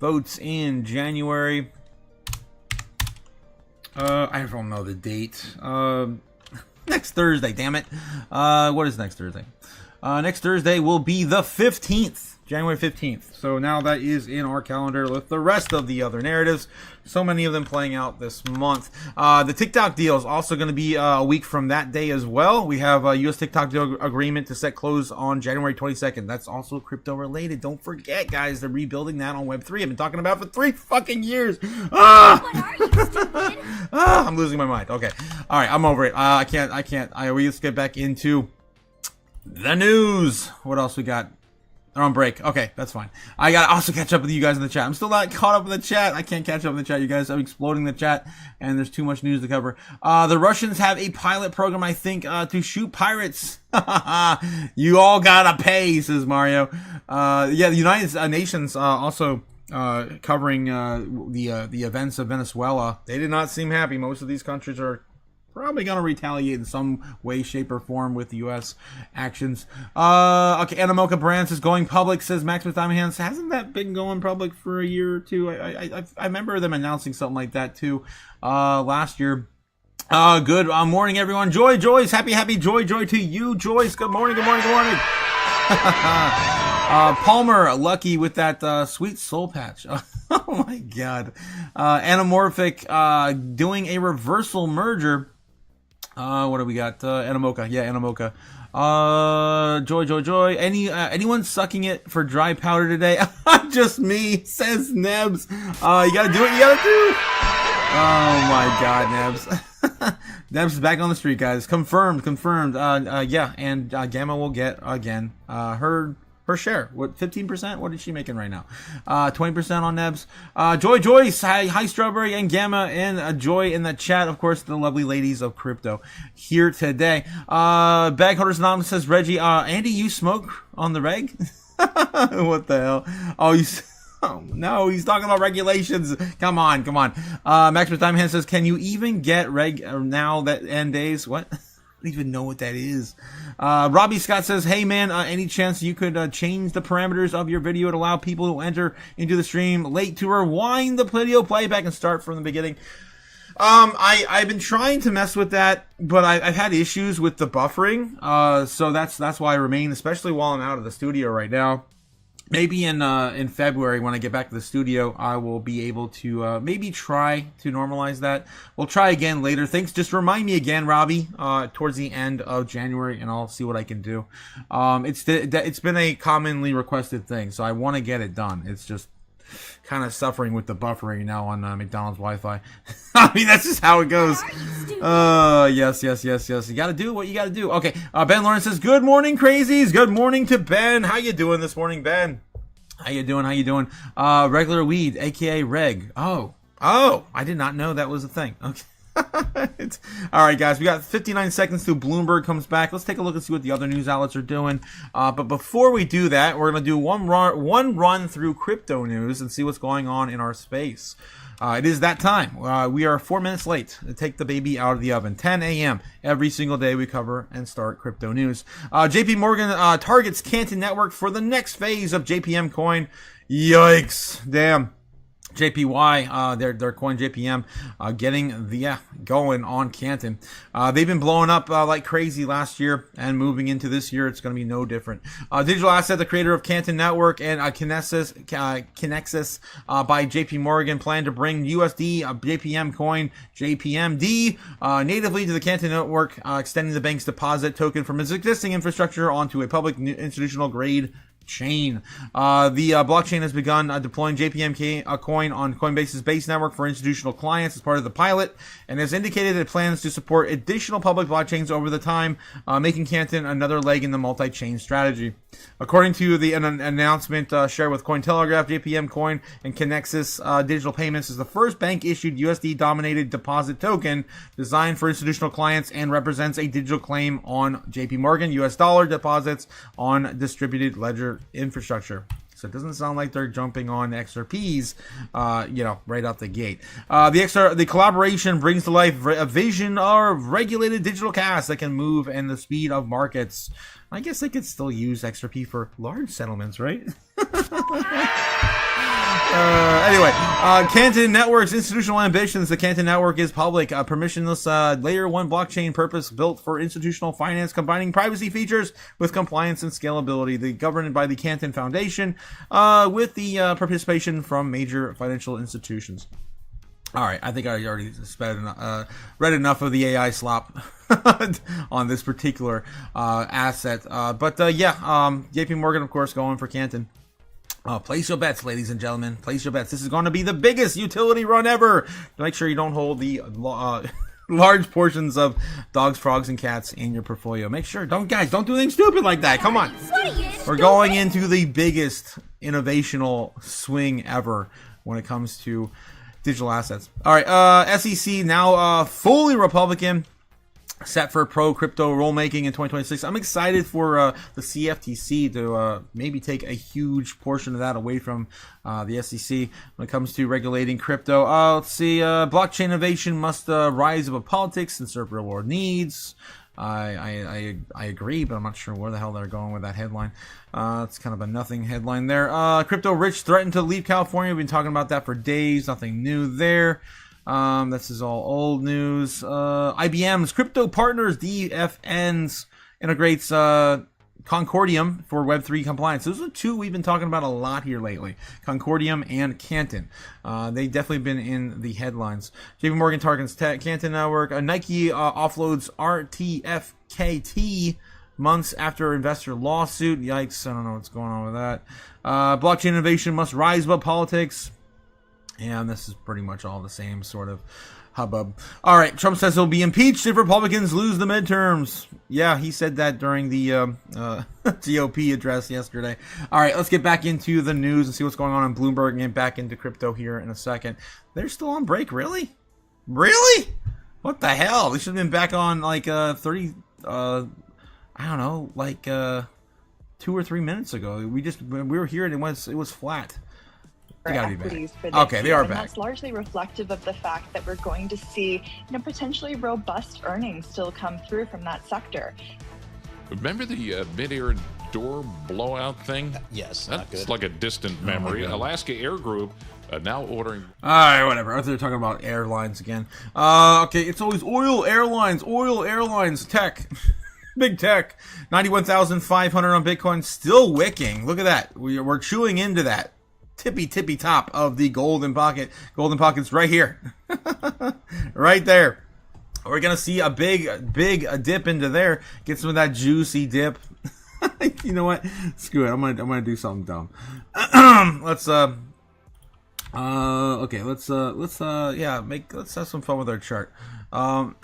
Votes in January. I don't know the date. Next Thursday, damn it. What is next Thursday? Next Thursday will be the 15th, January 15th. So now that is in our calendar with the rest of the other narratives. So many of them playing out this month. The TikTok deal is also going to be a week from that day as well. We have a U.S. TikTok deal agreement to set close on January 22nd. That's also crypto related. Don't forget, guys, they're rebuilding that on Web3. I've been talking about it for 3 fucking years. What are you, stupid? I'm losing my mind. Okay. All right. I'm over it. I can't. We just get back into the news. What else we got? They're on break. Okay, that's fine. I gotta also catch up with you guys in the chat. I'm still not caught up in the chat. I can't catch up in the chat, you guys. I'm exploding the chat, and there's too much news to cover. The Russians have a pilot program, I think, to shoot pirates. You all gotta pay, says Mario. Yeah, the United Nations also covering the events of Venezuela. They did not seem happy. Most of these countries are probably going to retaliate in some way, shape, or form with the U.S. actions. Okay, Animoca Brands is going public, says Max with Diamond Hands. Hasn't that been going public for a year or two? I remember them announcing something like that, too, last year. Good morning, everyone. Joyce. Happy Joy to you, Joyce. Good morning. Palmer, lucky with that sweet soul patch. Oh, my God. Anamorphic doing a reversal merger. What do we got? Animoca. Yeah, Animoca. Joy. Anyone sucking it for dry powder today? Just me, says Nebs. You gotta do what you gotta do. Oh my God, Nebs. Nebs is back on the street, guys. Confirmed. Yeah, and Gamma will get again her share. What, 15%? What is she making right now? 20% on Nebs. Joyce, hi Strawberry and Gamma and Joy in the chat. Of course, the lovely ladies of crypto here today. Bag Holders Anonymous says, Reggie, Andy, you smoke on the reg? What the hell? Oh, oh, no, he's talking about regulations. Come on. Maximus Diamond says, can you even get now that end days? What? I don't even know what that is. Robbie Scott says, hey man, any chance you could change the parameters of your video to allow people who enter into the stream late to rewind the video playback and start from the beginning? I've been trying to mess with that, but I've had issues with the buffering. So that's why I remain, especially while I'm out of the studio right now. Maybe in February, when I get back to the studio, I will be able to maybe try to normalize that. We'll try again later. Thanks. Just remind me again, Robbie, towards the end of January, and I'll see what I can do. It's been a commonly requested thing, so I want to get it done. It's just kind of suffering with the buffering now on McDonald's Wi-Fi. I mean, that's just how it goes. Yes. You got to do what you got to do. Okay. Ben Lawrence says, good morning, crazies. Good morning to Ben. How you doing this morning, Ben? How you doing? Regular weed, aka Reg. Oh, I did not know that was a thing. Okay. All right, guys, we got 59 seconds till Bloomberg comes back. Let's take a look and see what the other news outlets are doing. But before we do that, we're going to do one run through crypto news and see what's going on in our space. It is that time. We are 4 minutes late to take the baby out of the oven. 10 a.m. every single day we cover and start crypto news. JP Morgan targets Canton Network for the next phase of JPM coin. Yikes. Damn. JPY, their coin JPM, getting going on Canton. They've been blowing up like crazy last year, and moving into this year, it's going to be no different. Digital Asset, the creator of Canton Network and Kinexis by JP Morgan, plan to bring USD JPM coin JPMD natively to the Canton Network, extending the bank's deposit token from its existing infrastructure onto a public institutional grade chain. The blockchain has begun deploying JPM coin on Coinbase's base network for institutional clients as part of the pilot, and has indicated it plans to support additional public blockchains over the time, making Canton another leg in the multi-chain strategy. According to the announcement shared with Cointelegraph, JPM coin and Kinexis Digital Payments is the first bank-issued USD-dominated deposit token designed for institutional clients and represents a digital claim on JP Morgan US dollar deposits on distributed ledger infrastructure. So it doesn't sound like they're jumping on XRPs, right out the gate. The collaboration brings to life a vision of regulated digital cash that can move in the speed of markets. I guess they could still use XRP for large settlements, right? Anyway, Canton Network's institutional ambitions. The Canton Network is public, permissionless layer 1 blockchain purpose built for institutional finance, combining privacy features with compliance and scalability. They governed by the Canton Foundation with the participation from major financial institutions. All right, I think I already read enough of the AI slop on this particular asset. JP Morgan, of course, going for Canton. Place your bets, ladies and gentlemen. Place your bets. This is going to be the biggest utility run ever. Make sure you don't hold the large portions of dogs, frogs, and cats in your portfolio. Make sure, don't do anything stupid like that. Come on. We're going into the biggest innovational swing ever when it comes to digital assets. All right, SEC now fully Republican, set for pro-crypto rulemaking in 2026. I'm excited for the CFTC to maybe take a huge portion of that away from the SEC when it comes to regulating crypto. Let's see. Blockchain innovation must rise above politics and serve real-world needs. I agree, but I'm not sure where the hell they're going with that headline. It's kind of a nothing headline there. Crypto rich threatened to leave California. We've been talking about that for days. Nothing new there. This is all old news. IBM's Crypto Partners DFNs integrates Concordium for Web3 compliance. Those are two we've been talking about a lot here lately. Concordium and Canton. They definitely been in the headlines. JP Morgan targets Canton Network. Nike offloads RTFKT months after investor lawsuit. Yikes, I don't know what's going on with that. Blockchain innovation must rise above politics. And this is pretty much all the same sort of hubbub. All right, Trump says he'll be impeached if Republicans lose the midterms. Yeah, he said that during the GOP address yesterday. All right, let's get back into the news and see what's going on Bloomberg and get back into crypto here in a second. They're still on break, really? Really? What the hell? They should have been back on like 30, 2 2 or 3 minutes ago. We were here and it was flat. They gotta be back. Okay, they are back. That's largely reflective of the fact that we're going to see, potentially robust earnings still come through from that sector. Remember the mid-air door blowout thing? Yes, that's like a distant memory. Alaska Air Group now ordering. All right, whatever. They're talking about airlines again. Okay, it's always oil airlines, tech. Big tech. 91,500 on Bitcoin, still wicking. Look at that. We're chewing into that tippy top of the golden pocket. Golden pocket's right here. Right there. We're gonna see a big dip into there. Get some of that juicy dip. You know what? Screw it. I'm gonna do something dumb. Let's have some fun with our chart. You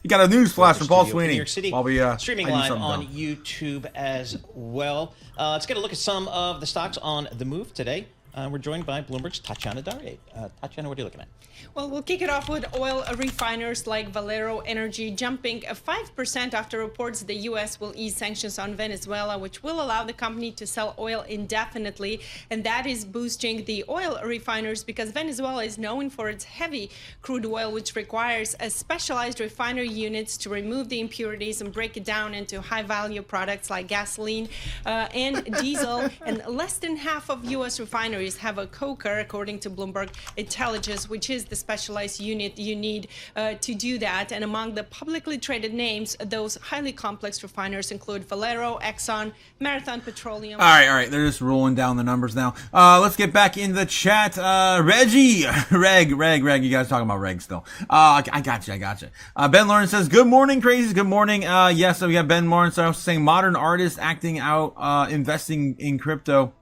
got a news flash from Paul Sweeney. New York City, while we streaming live on YouTube as well. Let's get a look at some of the stocks on the move today. We're joined by Bloomberg's Tatiana Dare. Tatiana, what are you looking at? Well, we'll kick it off with oil refiners like Valero Energy jumping 5% after reports the U.S. will ease sanctions on Venezuela, which will allow the company to sell oil indefinitely. And that is boosting the oil refiners because Venezuela is known for its heavy crude oil, which requires a specialized refinery units to remove the impurities and break it down into high-value products like gasoline and diesel. And less than half of U.S. refineries have a coker, according to Bloomberg Intelligence, which is the specialized unit you need to do that. And among the publicly traded names, those highly complex refiners include Valero, Exxon, Marathon Petroleum. All right. They're just rolling down the numbers now. Let's get back in the chat. Reggie, Reg. You guys talking about Reg still? I got you. Ben Lawrence says, "Good morning, crazies. Good morning." Yes, so we got Ben Lawrence. I was saying, modern artists acting out, investing in crypto.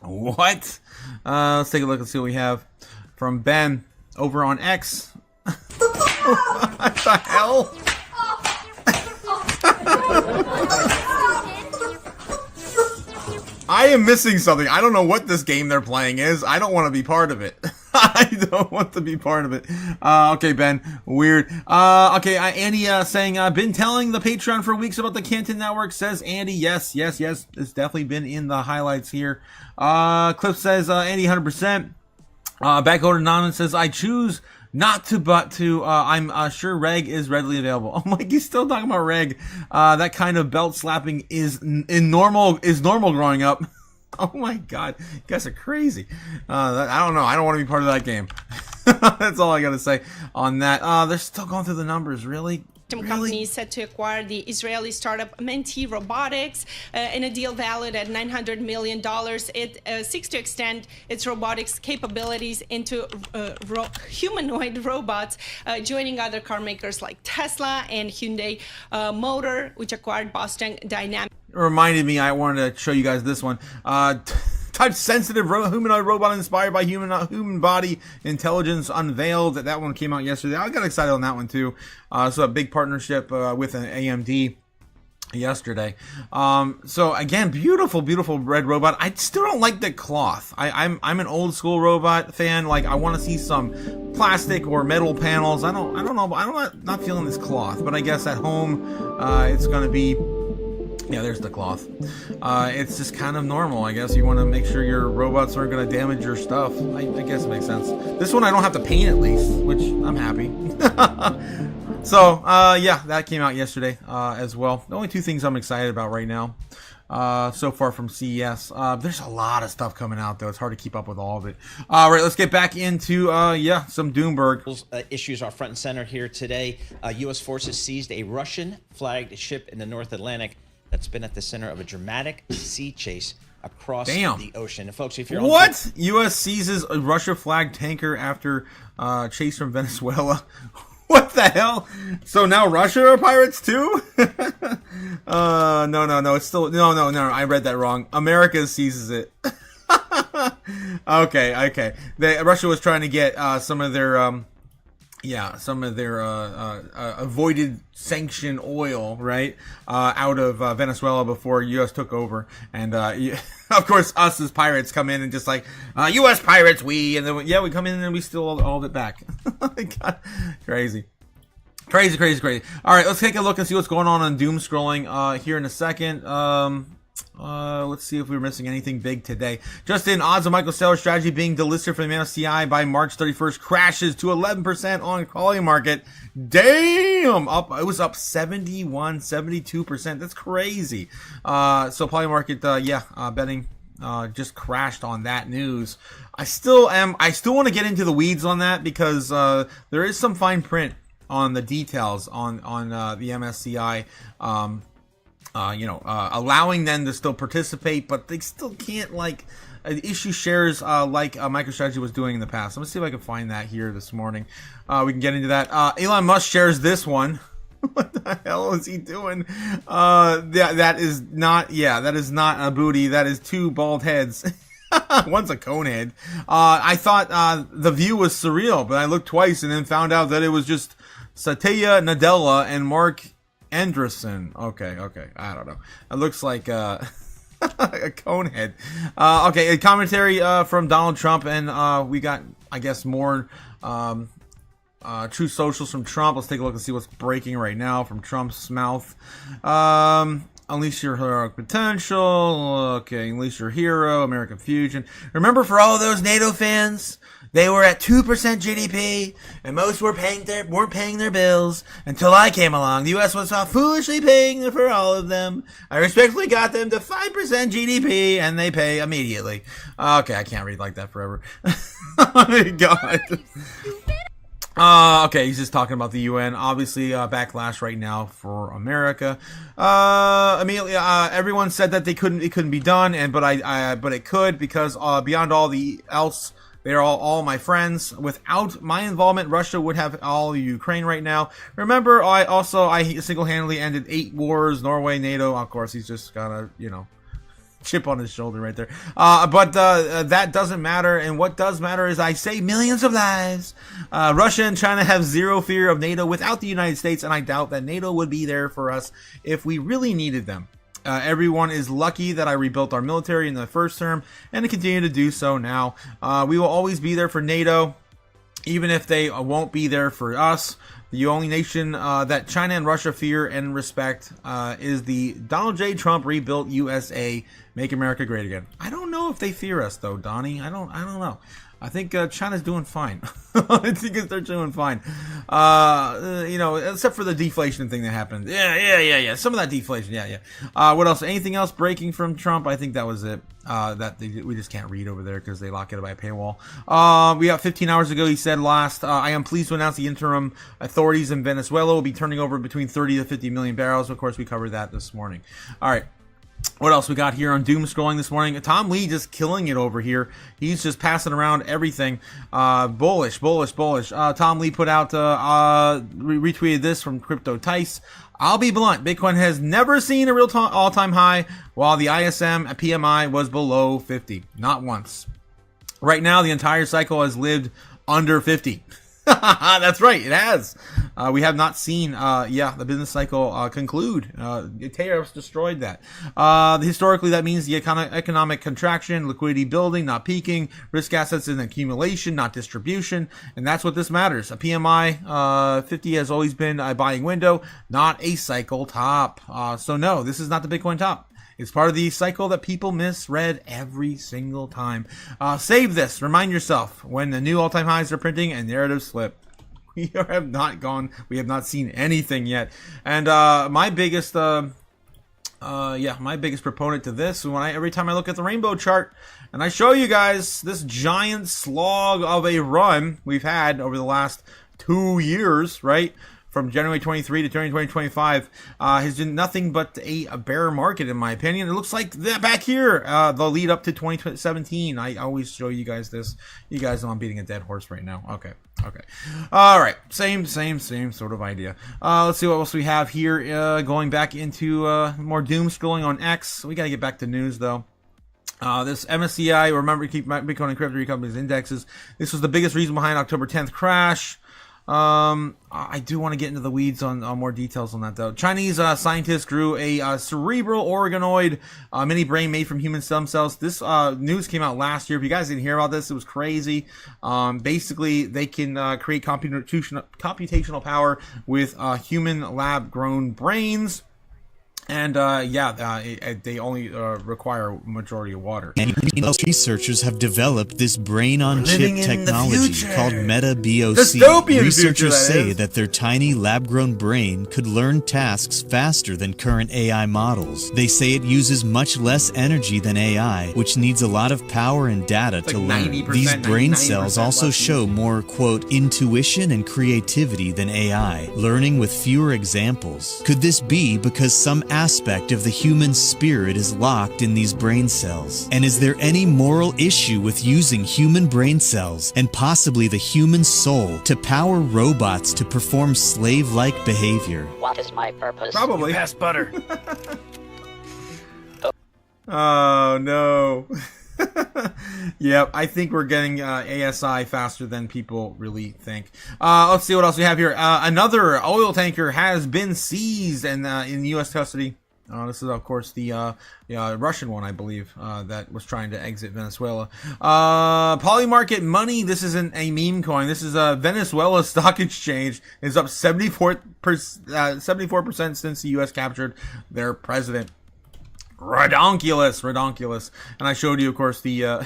What? Let's take a look and see what we have from Ben over on X. What the hell? I am missing something. I don't know what this game they're playing is. I don't want to be part of it. I don't want to be part of it. Okay, Ben. Weird. Okay, Andy saying, been telling the Patreon for weeks about the Canton Network, says Andy. Yes. It's definitely been in the highlights here. Cliff says, Andy, 100%. Backholder Anonymous says, I choose not to, but to, I'm sure Reg is readily available. Oh, Mike, he's still talking about Reg. That kind of belt slapping is normal growing up. Oh my God, you guys are crazy. I don't know. I don't want to be part of that game. That's all I got to say on that. They're still going through the numbers, really. Company is set to acquire the Israeli startup Menti Robotics in a deal valued at $900 million. It seeks to extend its robotics capabilities into humanoid robots, joining other car makers like Tesla and Hyundai Motor, which acquired Boston Dynamics. It reminded me, I wanted to show you guys this one. Touch-sensitive humanoid robot inspired by human body intelligence unveiled. That one came out yesterday. I got excited on that one too. So a big partnership with an AMD yesterday. So again, beautiful red robot. I still don't like the cloth. I'm an old school robot fan. Like, I want to see some plastic or metal panels. I don't know. I'm not feeling this cloth. But I guess at home, it's going to be. Yeah, there's the cloth. It's just kind of normal, I guess. You want to make sure your robots aren't going to damage your stuff. I guess it makes sense. This one I don't have to paint at least, which I'm happy. So, yeah, that came out yesterday as well. The only two things I'm excited about right now so far from CES. There's a lot of stuff coming out, though. It's hard to keep up with all of it. All right, let's get back into, some Doomberg. Issues are front and center here today. U.S. forces seized a Russian-flagged ship in the North Atlantic that's been at the center of a dramatic sea chase across the ocean. And folks, if you're what? U.S. seizes a Russia-flagged tanker after chase from Venezuela. What the hell? So now Russia are pirates too? No. It's still no. I read that wrong. America seizes it. Okay. Russia was trying to get some of their avoided sanction oil, right, out of Venezuela before U.S. took over. And, of course, us as pirates come in and just like, U.S. pirates, we come in and we steal all of it back. God, crazy. All right, let's take a look and see what's going on Doom Scrolling here in a second. Let's see if we were missing anything big today. Just in, odds of Michael Saylor's strategy being delisted from the MSCI by March 31st crashes to 11% on quality market. Damn! It was up 71, 72%. That's crazy. So quality market, betting just crashed on that news. I still want to get into the weeds on that because there is some fine print on the details on the MSCI. Allowing them to still participate, but they still can't issue shares like MicroStrategy was doing in the past. Let me see if I can find that here this morning. We can get into that. Elon Musk shares this one. What the hell is he doing? That is not a booty. That is two bald heads. One's a cone head. I thought the view was surreal, but I looked twice and then found out that it was just Satya Nadella and Mark Andreessen. Okay. I don't know. It looks like a cone head. A commentary from Donald Trump, and we got, I guess, more true socials from Trump. Let's take a look and see what's breaking right now from Trump's mouth. Unleash your heroic potential. Okay, unleash your hero. American fusion. Remember, for all those NATO fans, they were at 2% GDP, and most weren't paying their bills until I came along. The U.S. was foolishly paying for all of them. I respectfully got them to 5% GDP, and they pay immediately. Okay, I can't read like that forever. Oh my God. Okay, he's just talking about the UN. Obviously, backlash right now for America. Immediately, everyone said that it couldn't be done, but it could, because beyond all else, they are all my friends. Without my involvement, Russia would have all Ukraine right now. Remember, I single-handedly ended 8 wars, Norway, NATO. Of course, he's just got a, chip on his shoulder right there. But that doesn't matter. And what does matter is I save millions of lives. Russia and China have zero fear of NATO without the United States, and I doubt that NATO would be there for us if we really needed them. Everyone is lucky that I rebuilt our military in the first term and to continue to do so now. We will always be there for NATO, even if they won't be there for us. The only nation that China and Russia fear and respect is the Donald J. Trump rebuilt USA, make America great again. I don't know if they fear us though, Donnie. I don't know. I think China's doing fine. I think they're doing fine. Except for the deflation thing that happened. Yeah. Some of that deflation. Yeah. What else? Anything else breaking from Trump? I think that was it. We just can't read over there because they lock it by a paywall. We got 15 hours ago, he said last, I am pleased to announce the interim authorities in Venezuela will be turning over between 30 to 50 million barrels. Of course, we covered that this morning. All right. What else we got here on doom scrolling this morning? Tom Lee just killing it over here. He's just passing around everything. Bullish. Tom Lee put out, retweeted this from Crypto Tice. I'll be blunt. Bitcoin has never seen a real all-time high, while the ISM PMI was below 50. Not once. Right now, the entire cycle has lived under 50. That's right, it has. We have not seen, the business cycle conclude. Tariffs destroyed that. Historically, that means the economic contraction, liquidity building, not peaking, risk assets in accumulation, not distribution, and that's what this matters. A PMI 50 has always been a buying window, not a cycle top. So no, this is not the Bitcoin top. It's part of the cycle that people misread every single time. Save this. Remind yourself when the new all-time highs are printing and narratives slip. We have not seen anything yet. And my biggest proponent to this, every time I look at the rainbow chart and I show you guys this giant slog of a run we've had over the last 2 years, right? From January 23 to January 2025, has been nothing but a bear market, in my opinion. It looks like that back here, the lead up to 2017. I always show you guys this. You guys know I'm beating a dead horse right now. Okay. All right. Same sort of idea. Let's see what else we have here. Going back into more doom scrolling on X. We got to get back to news, though. This MSCI, remember, keep Bitcoin and crypto companies indexes. This was the biggest reason behind October 10th crash. I do want to get into the weeds on more details on that, though. Chinese scientists grew a cerebral organoid mini brain made from human stem cells. This news came out last year. If you guys didn't hear about this, it was crazy. Basically, they can create computational power with human lab-grown brains. And they only require majority of water. And researchers have developed this brain-on-chip technology called MetaBOC. Dystopian Researchers future, say that their tiny lab-grown brain could learn tasks faster than current AI models. They say it uses much less energy than AI, which needs a lot of power and data to learn. These brain cells also show more, quote, intuition and creativity than AI, learning with fewer examples. Could this be because some aspect of the human spirit is locked in these brain cells? And is there any moral issue with using human brain cells and possibly the human soul to power robots to perform slave-like behavior? What is my purpose? Probably. You pass butter. Oh no. Yep, I think we're getting ASI faster than people really think. Let's see what else we have here. Another oil tanker has been seized and in U.S. custody. This is, of course, the Russian one, I believe, that was trying to exit Venezuela. Polymarket Money, this isn't a meme coin. This is a Venezuela stock exchange. It's up 74% since the U.S. captured their president. Redonkulous. And I showed you, of course, the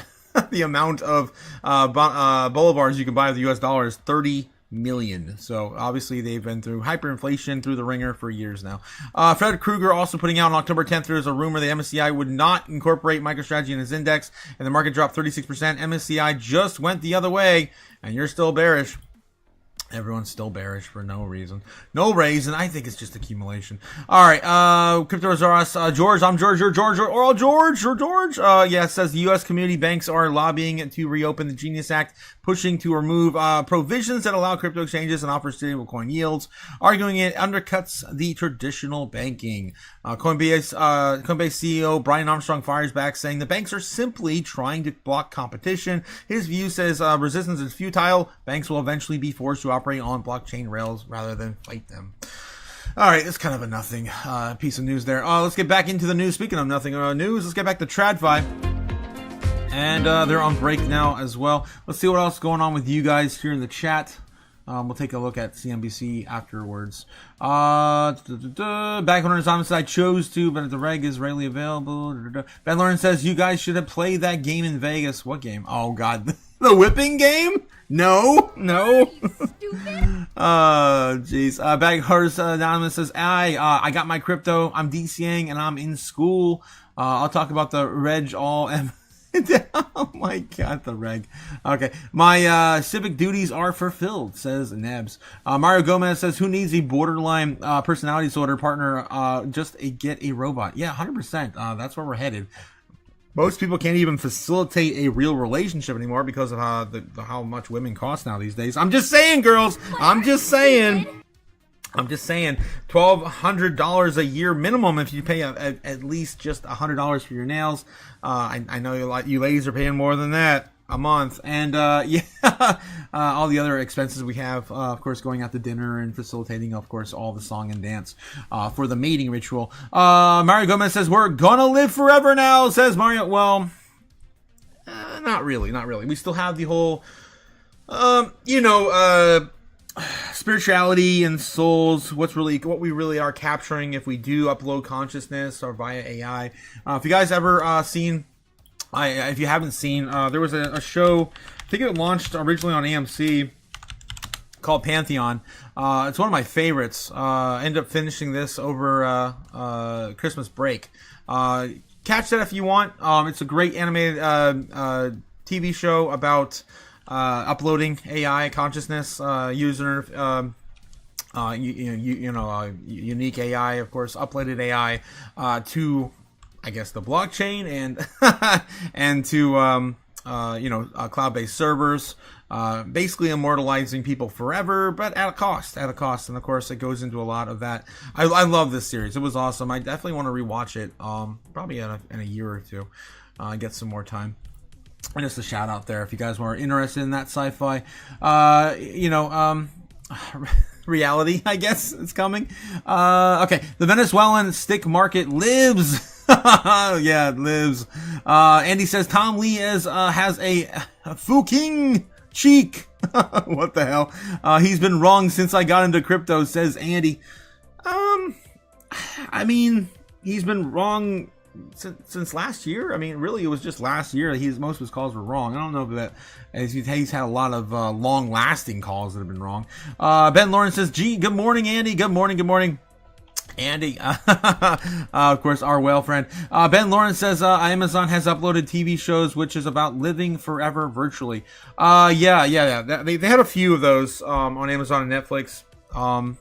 the amount of bolivars you can buy with the U.S. dollar is 30 million. So obviously they've been through hyperinflation through the ringer for years now. Fred Krueger also putting out on October 10th, there was a rumor the MSCI would not incorporate MicroStrategy in its index, and the market dropped 36%. MSCI just went the other way, and you're still bearish. Everyone's still bearish for no reason. No reason. I think it's just accumulation. All right. Cryptoverse. George. I'm George. You're George. Or George. You're George. It says the U.S. community banks are lobbying to reopen the Genius Act, pushing to remove provisions that allow crypto exchanges and offer stablecoin yields, arguing it undercuts the traditional banking. Coinbase CEO Brian Armstrong fires back, saying the banks are simply trying to block competition. His view says resistance is futile. Banks will eventually be forced to operate on blockchain rails rather than fight them. All right, it's kind of a nothing piece of news there. Let's get back into the news. Speaking of nothing news, let's get back to TradFi. And they're on break now as well. Let's see what else is going on with you guys here in the chat. We'll take a look at CNBC afterwards. Back on our assignments, I chose to, but the reg is readily available. Ben Lauren says, you guys should have played that game in Vegas. What game? Oh, God. The whipping game? No. Jeez. Bag Horse Anonymous says, I got my crypto. I'm DCing and I'm in school. I'll talk about the reg all. Oh my God, the reg. Okay. My civic duties are fulfilled, says Nebs. Mario Gomez says, who needs a borderline personality disorder partner? Just get a robot. Yeah, 100%. That's where we're headed. Most people can't even facilitate a real relationship anymore because of how much women cost now these days. I'm just saying, girls. I'm just saying. $1,200 a year minimum if you pay at least just $100 for your nails. I know you ladies are paying more than that a month. And all the other expenses we have, of course, going out to dinner and facilitating, of course, all the song and dance for the mating ritual. Mario Gomez says, we're gonna live forever now, says Mario. Well, not really. We still have the whole, spirituality and souls, what we really are capturing if we do upload consciousness or via AI. If you guys ever seen, if you haven't seen, there was a show, I think it launched originally on AMC, called Pantheon. It's one of my favorites. Ended up finishing this over Christmas break. Catch that if you want. It's a great animated TV show about uploading AI consciousness, user, unique AI, of course, uploaded AI to, I guess, the blockchain and to cloud-based servers, basically immortalizing people forever, but at a cost. And of course, it goes into a lot of that. I love this series. It was awesome. I definitely want to rewatch it, probably in a year or two, get some more time. And just a shout out there if you guys were interested in that sci-fi, reality, I guess it's coming. Okay, the Venezuelan stick market lives. Yeah, it lives. Andy says Tom Lee has a fucking cheek. What the hell? He's been wrong since I got into crypto, says Andy. I mean, he's been wrong since last year. I mean, really, it was just last year. Most of his calls were wrong. I don't know if that he's had a lot of long-lasting calls that have been wrong. Ben Lawrence says, "Gee, good morning, Andy. Good morning. Good morning." Andy, of course, our whale friend. Ben Lawrence says, Amazon has uploaded TV shows, which is about living forever virtually. Yeah. They had a few of those on Amazon and Netflix.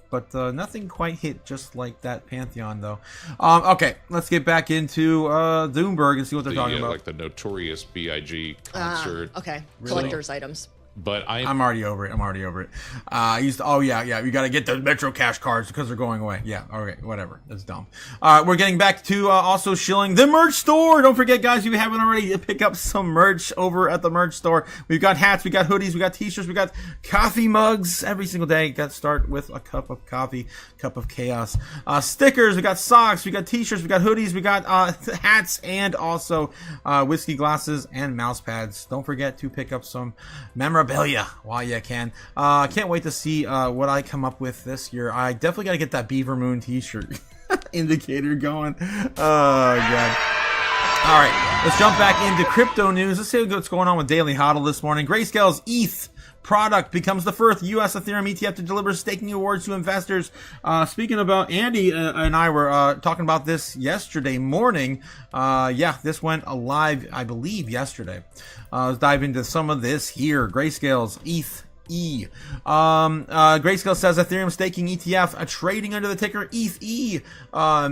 But nothing quite hit just like that Pantheon, though. Okay, let's get back into Doomberg and see what they're talking about. Like the Notorious B.I.G. concert. Okay, Really? collector's items. But I'm already over it. I used to, you got to get the Metro Cash cards because they're going away. Yeah, okay, whatever. That's dumb. We're getting back to also shilling the merch store. Don't forget, guys, if you haven't already, pick up some merch over at the merch store. We've got hats, we got hoodies, we got t-shirts, we got coffee mugs every single day. Got to start with a cup of coffee, cup of chaos. Stickers, we got socks, we got t-shirts, we got hoodies, we got hats, and also whiskey glasses and mouse pads. Don't forget to pick up some memorabilia while you can. Can't wait to see what I come up with this year. I definitely got to get that Beaver Moon t-shirt indicator going. Oh, God. All right, let's jump back into crypto news. Let's see what's going on with Daily Hodl this morning. Grayscale's ETH product becomes the first U.S. Ethereum ETF to deliver staking awards to investors. Speaking about, Andy and I were talking about this yesterday morning. This went live, I believe, yesterday. Let's dive into some of this here. Grayscale's ETH. Grayscale says Ethereum staking ETF, trading under the ticker ETH,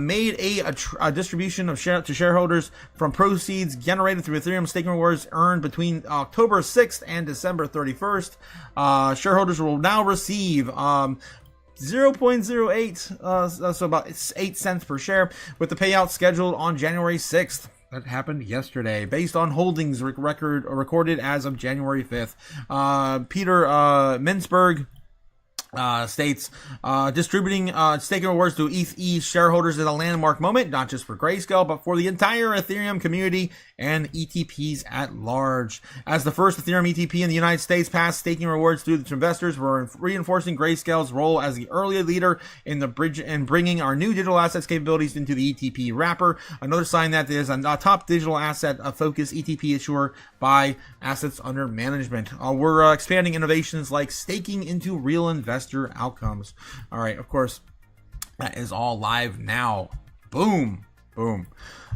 made a distribution of to shareholders from proceeds generated through Ethereum staking rewards earned between October 6th and December 31st. Shareholders will now receive 0.08, so about 8 cents per share, with the payout scheduled on January 6th. That happened yesterday, based on holdings recorded as of January 5th. Peter Mintzberg states, distributing staking rewards to ETH shareholders is a landmark moment, not just for Grayscale, but for the entire Ethereum community and ETPs at large. As the first Ethereum ETP in the United States passed staking rewards to investors, we're reinforcing Grayscale's role as the early leader in the bridge and bringing our new digital assets capabilities into the ETP wrapper. Another sign that there's a top digital asset focused ETP issuer by assets under management. We're expanding innovations like staking into real investor outcomes. All right, of course, that is all live now. Boom.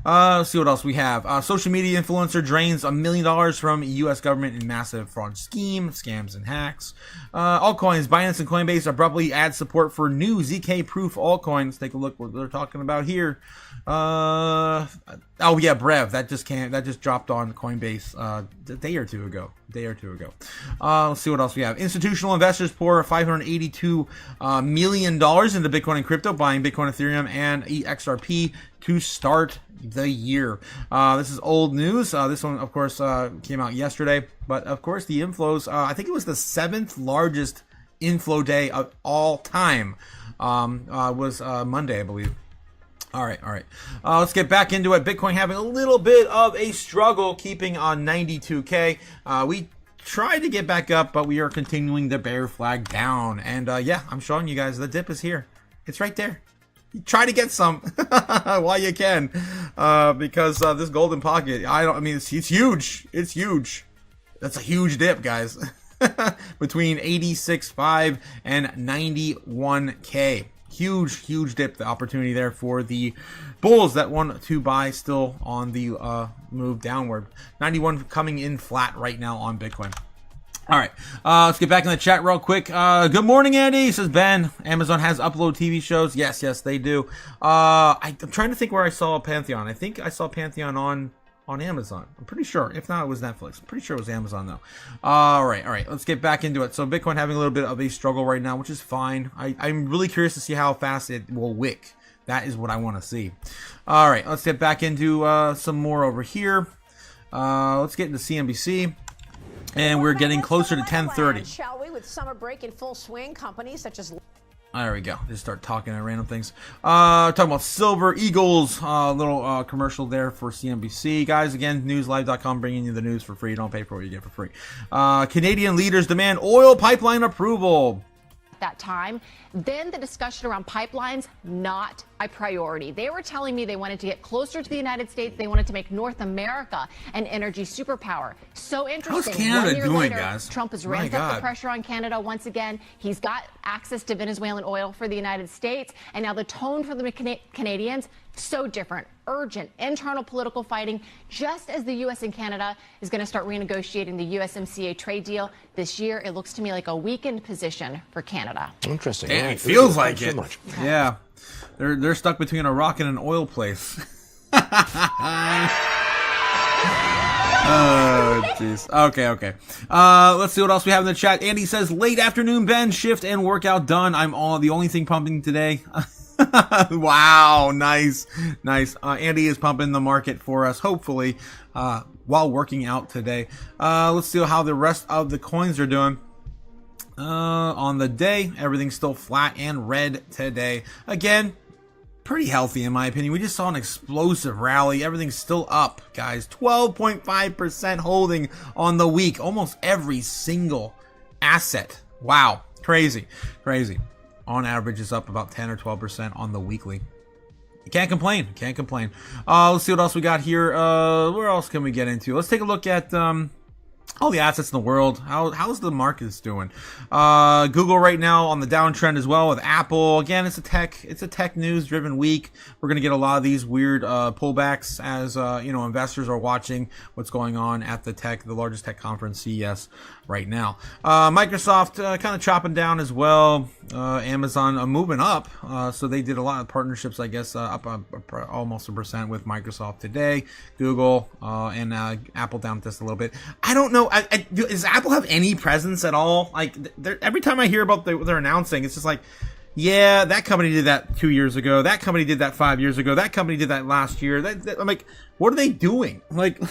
Let's see what else we have. Social media influencer drains $1 million from U.S. government in massive fraud scheme, scams and hacks. Altcoins, Binance and Coinbase abruptly add support for new ZK-proof altcoins. Take a look what they're talking about here. Brev, that just dropped on Coinbase a day or two ago. Let's see what else we have. Institutional investors pour $582 million into Bitcoin and crypto, buying Bitcoin, Ethereum, and XRP to start the year. This is old news. This one, of course, came out yesterday. But, of course, the inflows, I think it was the 7th largest inflow day of all time, was Monday, I believe. All right. Let's get back into it. Bitcoin having a little bit of a struggle keeping on 92K. We tried to get back up, but we are continuing the bear flag down. And I'm showing you guys the dip is here. It's right there. Try to get some while you can, because this golden pocket, it's huge. It's huge. That's a huge dip, guys. Between 86.5 and 91K. Huge dip, the opportunity there for the bulls that want to buy, still on the move downward. 91 coming in flat right now on Bitcoin. All right, let's get back in the chat real quick. Good morning, Andy, says Ben. Amazon has upload TV shows. Yes, they do. I'm trying to think where I saw Pantheon. I think I saw Pantheon on Amazon. I'm pretty sure. If not, it was Netflix. I'm pretty sure it was Amazon, though. All right. Let's get back into it. So Bitcoin having a little bit of a struggle right now, which is fine. I'm really curious to see how fast it will wick. That is what I want to see. All right, let's get back into some more over here. Let's get into CNBC. And we're getting closer to 10:30. Shall we? With summer break in full swing, companies such as... There we go. Just start talking at random things. Talking about Silver Eagles. Little commercial there for CNBC. Guys, again, newslive.com bringing you the news for free. Don't pay for what you get for free. Canadian leaders demand oil pipeline approval. that time. Then the discussion around pipelines, not a priority. They were telling me they wanted to get closer to the United States. They wanted to make North America an energy superpower. So interesting. How's Canada 1 year doing, later, guys? Trump has My ramped up the God. pressure on Canada once again. He's got access to Venezuelan oil for the United States. And now the tone for the Canadians, so different. Urgent internal political fighting, just as the U.S. and Canada is going to start renegotiating the USMCA trade deal this year. It looks to me like a weakened position for Canada. Interesting. Damn, All it right. feels Thanks like so it. much. Yeah. They're stuck between a rock and an oil place. Oh, jeez. Okay. Let's see what else we have in the chat. Andy says, late afternoon, Ben, shift and workout done. I'm the only thing pumping today. Wow, nice. Andy is pumping the market for us, hopefully, while working out today. Let's see how the rest of the coins are doing. On the day, everything's still flat and red today. Again, pretty healthy in my opinion. We just saw an explosive rally. Everything's still up, guys. 12.5% holding on the week. Almost every single asset. Wow, crazy. On average, it's up about 10 or 12% on the weekly. You can't complain. Let's see what else we got here. Where else can we get into? Let's take a look at all the assets in the world. How's the markets doing? Google right now on the downtrend as well with Apple. Again, it's a tech news driven week. We're gonna get a lot of these weird pullbacks as investors are watching what's going on at the largest tech conference, CES, right now. Microsoft kind of chopping down as well. Amazon moving up. So they did a lot of partnerships, I guess, up almost 1% with Microsoft today. Google and Apple down just a little bit. I don't know. Does Apple have any presence at all? Like every time I hear about what they're announcing, it's just like, yeah, that company did that 2 years ago. That company did that 5 years ago. That company did that last year. I'm like, what are they doing? Like,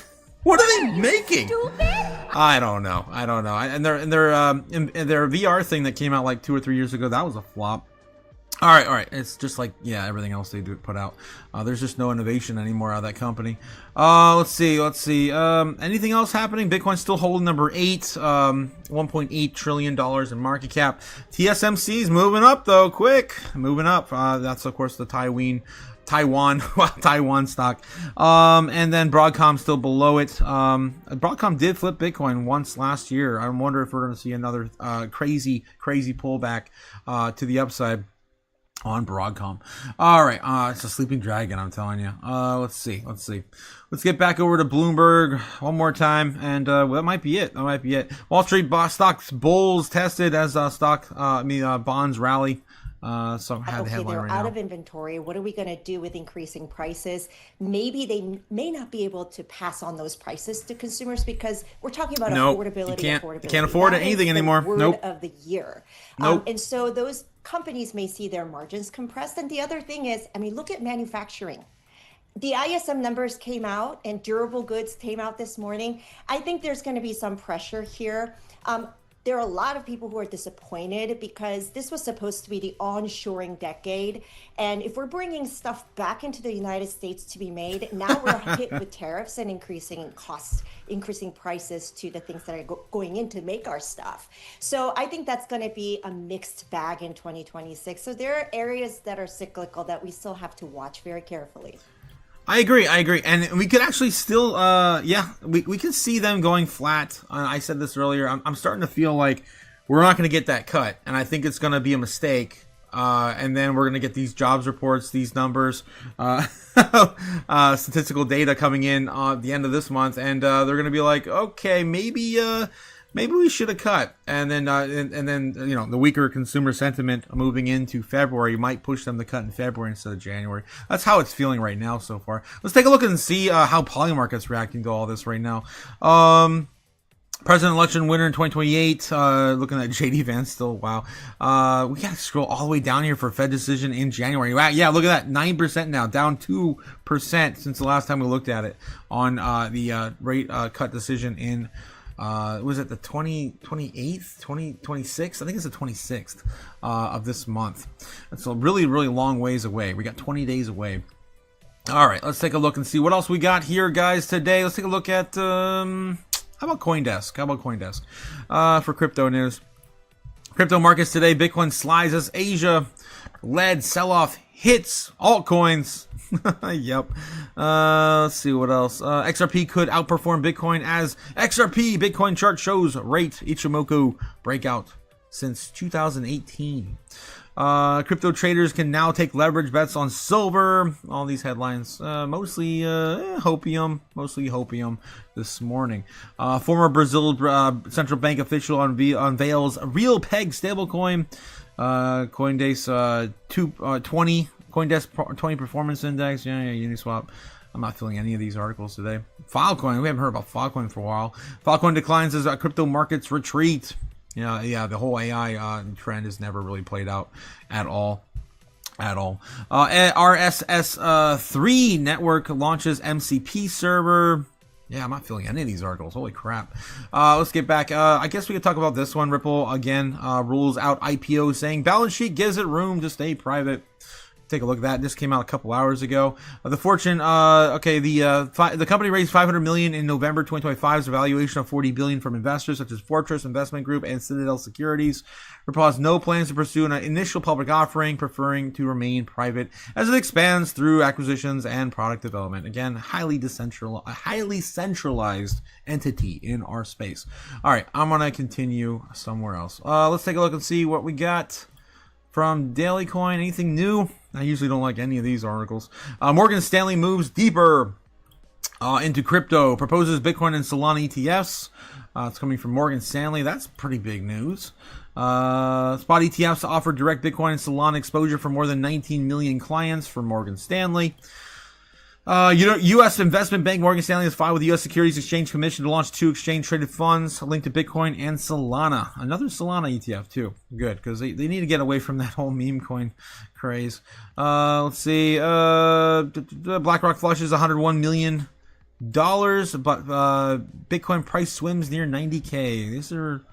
what are they making? I don't know. And their VR thing that came out like 2 or 3 years ago, that was a flop. All right. It's just like, yeah, everything else they do put out. There's just no innovation anymore out of that company. Let's see. Anything else happening? Bitcoin's still holding number 8, $1.8 trillion in market cap. TSMC's moving up though, moving up. That's of course the Taiwan stock. And then Broadcom still below it. Broadcom did flip Bitcoin once last year. I wonder if we're going to see another crazy pullback to the upside on Broadcom. All right, it's a sleeping dragon, I'm telling you. Let's see. Let's get back over to Bloomberg one more time, and that might be it. Wall Street stocks bulls tested as bonds rally. So I have the headline they're right out now. of inventory. What are we going to do with increasing prices? Maybe they may not be able to pass on those prices to consumers because we're talking about affordability. You can't afford anything anymore. Word of the year. Nope. And so those companies may see their margins compressed. And the other thing is, look at manufacturing. The ISM numbers came out and durable goods came out this morning. I think there's going to be some pressure here. There are a lot of people who are disappointed because this was supposed to be the onshoring decade. And if we're bringing stuff back into the United States to be made, now we're hit with tariffs and increasing costs, increasing prices to the things that are going in to make our stuff. So I think that's going to be a mixed bag in 2026. So there are areas that are cyclical that we still have to watch very carefully. I agree. And we could actually still, we could see them going flat. I said this earlier. I'm starting to feel like we're not going to get that cut. And I think it's going to be a mistake. And then we're going to get these jobs reports, these numbers, statistical data coming in at the end of this month. And they're going to be like, okay, maybe we should have cut. And then the weaker consumer sentiment moving into February might push them to cut in February instead of January. That's how it's feeling right now so far. Let's take a look and see how Polymarket's reacting to all this right now. President election winner in 2028. Looking at JD Vance still. Wow. We got to scroll all the way down here for Fed decision in January. Wow. Yeah, look at that. 9% now, down 2% since the last time we looked at it on the rate cut decision in. Was it the 28th, 26th? I think it's the 26th of this month. It's a really, really long ways away. We got 20 days away. All right, let's take a look and see what else we got here, guys, today. Let's take a look at, how about CoinDesk? For crypto news? Crypto markets today, Bitcoin slides as Asia-led sell-off hits altcoins. Yep. Let's see what else. XRP could outperform Bitcoin as XRP Bitcoin chart shows rate Ichimoku breakout since 2018. Crypto traders can now take leverage bets on silver. All these headlines, mostly hopium this morning. Former Brazil central bank official unveils real peg stablecoin. Coindesk 20 Coindesk 20 performance index. Yeah, Uniswap. I'm not filling any of these articles today. Filecoin. We haven't heard about Filecoin for a while. Filecoin declines as crypto markets retreat. Yeah, the whole AI trend has never really played out at all. RSS3 network launches MCP server. Yeah, I'm not filling any of these articles. Holy crap. Let's get back. I guess we could talk about this one. Ripple, again, rules out IPO, saying balance sheet gives it room to stay private. Take a look at that. This came out a couple hours ago. The Fortune, the company raised $500 million in November 2025's valuation of $40 billion from investors such as Fortress Investment Group and Citadel Securities. Ripple has no plans to pursue an initial public offering, preferring to remain private as it expands through acquisitions and product development. Again, a highly centralized entity in our space. All right, I'm gonna continue somewhere else. Let's take a look and see what we got from Daily Coin. Anything new? I usually don't like any of these articles. Morgan Stanley moves deeper into crypto, proposes Bitcoin and Solana ETFs. It's coming from Morgan Stanley. That's pretty big news. Spot ETFs offer direct Bitcoin and Solana exposure for more than 19 million clients for Morgan Stanley. U.S. investment bank Morgan Stanley has filed with the U.S. Securities Exchange Commission to launch 2 exchange-traded funds linked to Bitcoin and Solana. Another Solana ETF, too. Good, because they need to get away from that whole meme coin craze. Let's see. BlackRock flushes $101 million, but Bitcoin price swims near 90K. These are,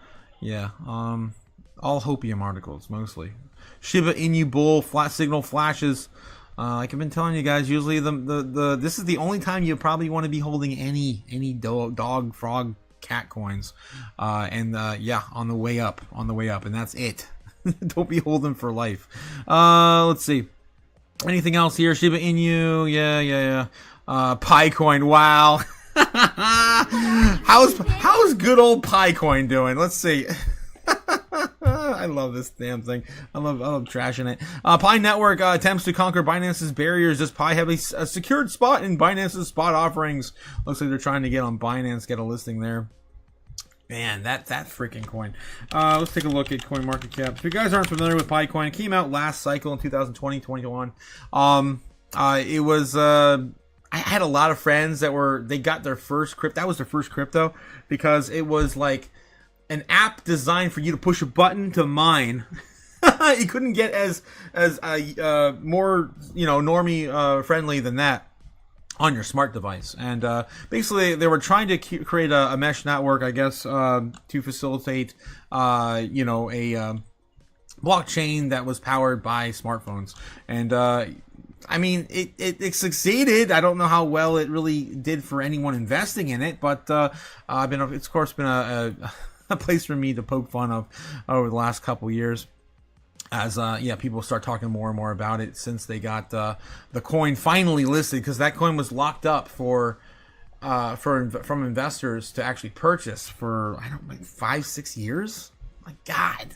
all hopium articles, mostly. Shiba Inu bull, flat signal flashes. Like I've been telling you guys, usually this is the only time you probably want to be holding any dog, frog, cat coins, on the way up, and that's it. Don't be holding for life. Let's see, anything else here? Shiba Inu, yeah. Picoin, wow. How's good old Picoin doing? Let's see. I love this damn thing. I love trashing it. Pi Network attempts to conquer Binance's barriers. Does Pi have a secured spot in Binance's spot offerings? Looks like they're trying to get on Binance, get a listing there. Man, that freaking coin. Let's take a look at CoinMarketCap. If you guys aren't familiar with Picoin, it came out last cycle in 2020-21. It was I had a lot of friends they got their first crypto. That was their first crypto because it was like an app designed for you to push a button to mine. You couldn't get as more normie friendly than that on your smart device. And basically they were trying to create a mesh network, I guess, to facilitate a blockchain that was powered by smartphones. And I mean, it succeeded. I don't know how well it really did for anyone investing in it, but it's of course been a place for me to poke fun of over the last couple years, as people start talking more and more about it since they got the coin finally listed, because that coin was locked up from investors to actually purchase for 5-6 years. My God,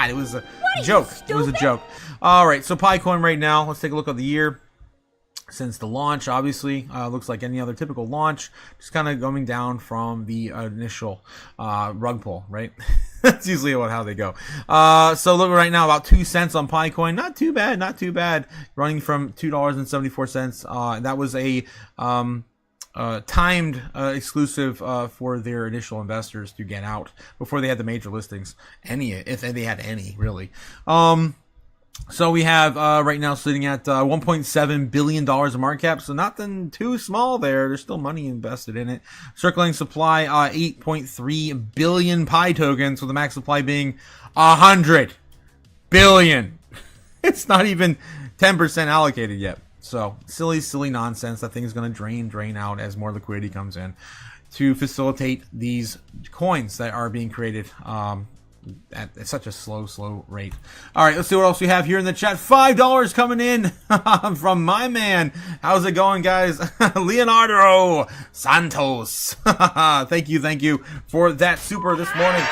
it was a joke. It was a joke. All right, so Picoin right now. Let's take a look at the year. Since the launch, obviously, looks like any other typical launch, just kind of going down from the initial rug pull, right? That's usually how they go. So look right now, about 2 cents on Picoin. Not too bad. Running from $2.74. That was a timed exclusive for their initial investors to get out before they had the major listings. If they had any, really. So we have right now sitting at $1.7 billion of market cap, so nothing too small there. There's still money invested in it. Circulating supply, 8.3 billion Pi tokens, with the max supply being 100 billion. It's not even 10% allocated yet. So silly nonsense. That thing is going to drain out as more liquidity comes in to facilitate these coins that are being created. at such a slow rate. All right, let's see what else we have here in the chat. $5 coming in from my man. How's it going, guys? Leonardo Santos. Thank you for that super this morning.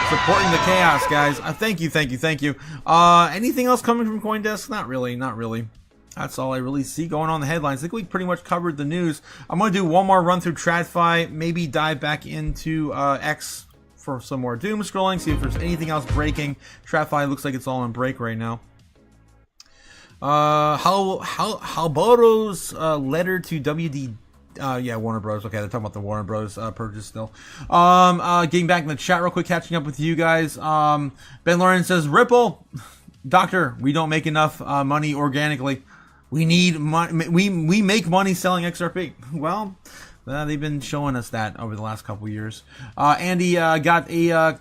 Supporting the chaos, guys. Thank you. Anything else coming from CoinDesk? Not really. That's all I really see going on in the headlines. I think we pretty much covered the news. I'm going to do one more run through TradFi, maybe dive back into X for some more doom scrolling, see if there's anything else breaking. TradFi looks like it's all on break right now. Halboro's letter to WD. Warner Bros. Okay, they're talking about the Warner Bros. Purchase still. Getting back in the chat real quick, catching up with you guys. Ben Lawrence says, Ripple, Doctor, we don't make enough money organically. We need money. We make money selling XRP. Well, they've been showing us that over the last couple years. Andy got a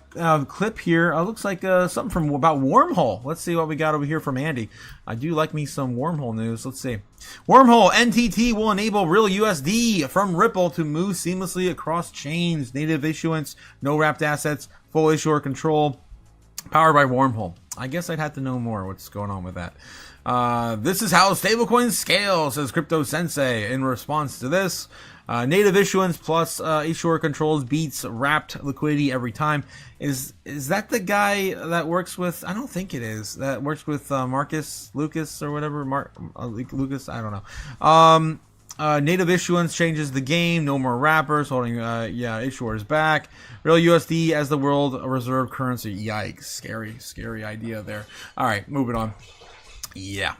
clip here. Looks like something about Wormhole. Let's see what we got over here from Andy. I do like me some Wormhole news. Let's see. Wormhole NTT will enable real USD from Ripple to move seamlessly across chains. Native issuance, no wrapped assets, full issuer control, powered by Wormhole. I guess I'd have to know more what's going on with that. This is how stablecoins scale, says Crypto Sensei. In response to this, native issuance plus issuer controls beats wrapped liquidity every time. Is that the guy that works with? I don't think it is. That works with Marcus Lucas or whatever. Lucas. I don't know. Native issuance changes the game. No more wrappers holding issuers back. Real USD as the world reserve currency. Yikes! Scary idea there. All right, moving on. Yeah.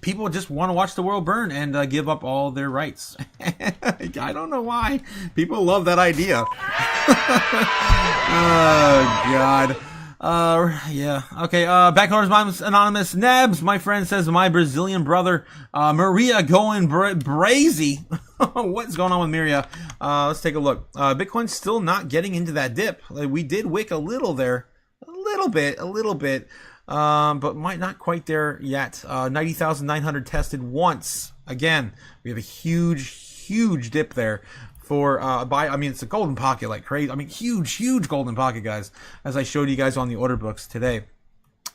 People just want to watch the world burn and give up all their rights. I don't know why. People love that idea. Oh, God. Okay. Backhorns Anonymous Nabs, my friend, says my Brazilian brother, Maria going brazy. What's going on with Maria? Let's take a look. Bitcoin's still not getting into that dip. We did wick a little there. A little bit. But might not quite there yet. 90,900 tested once. Again, we have a huge dip there for it's a golden pocket like crazy. I mean, huge golden pocket, guys, as I showed you guys on the order books today.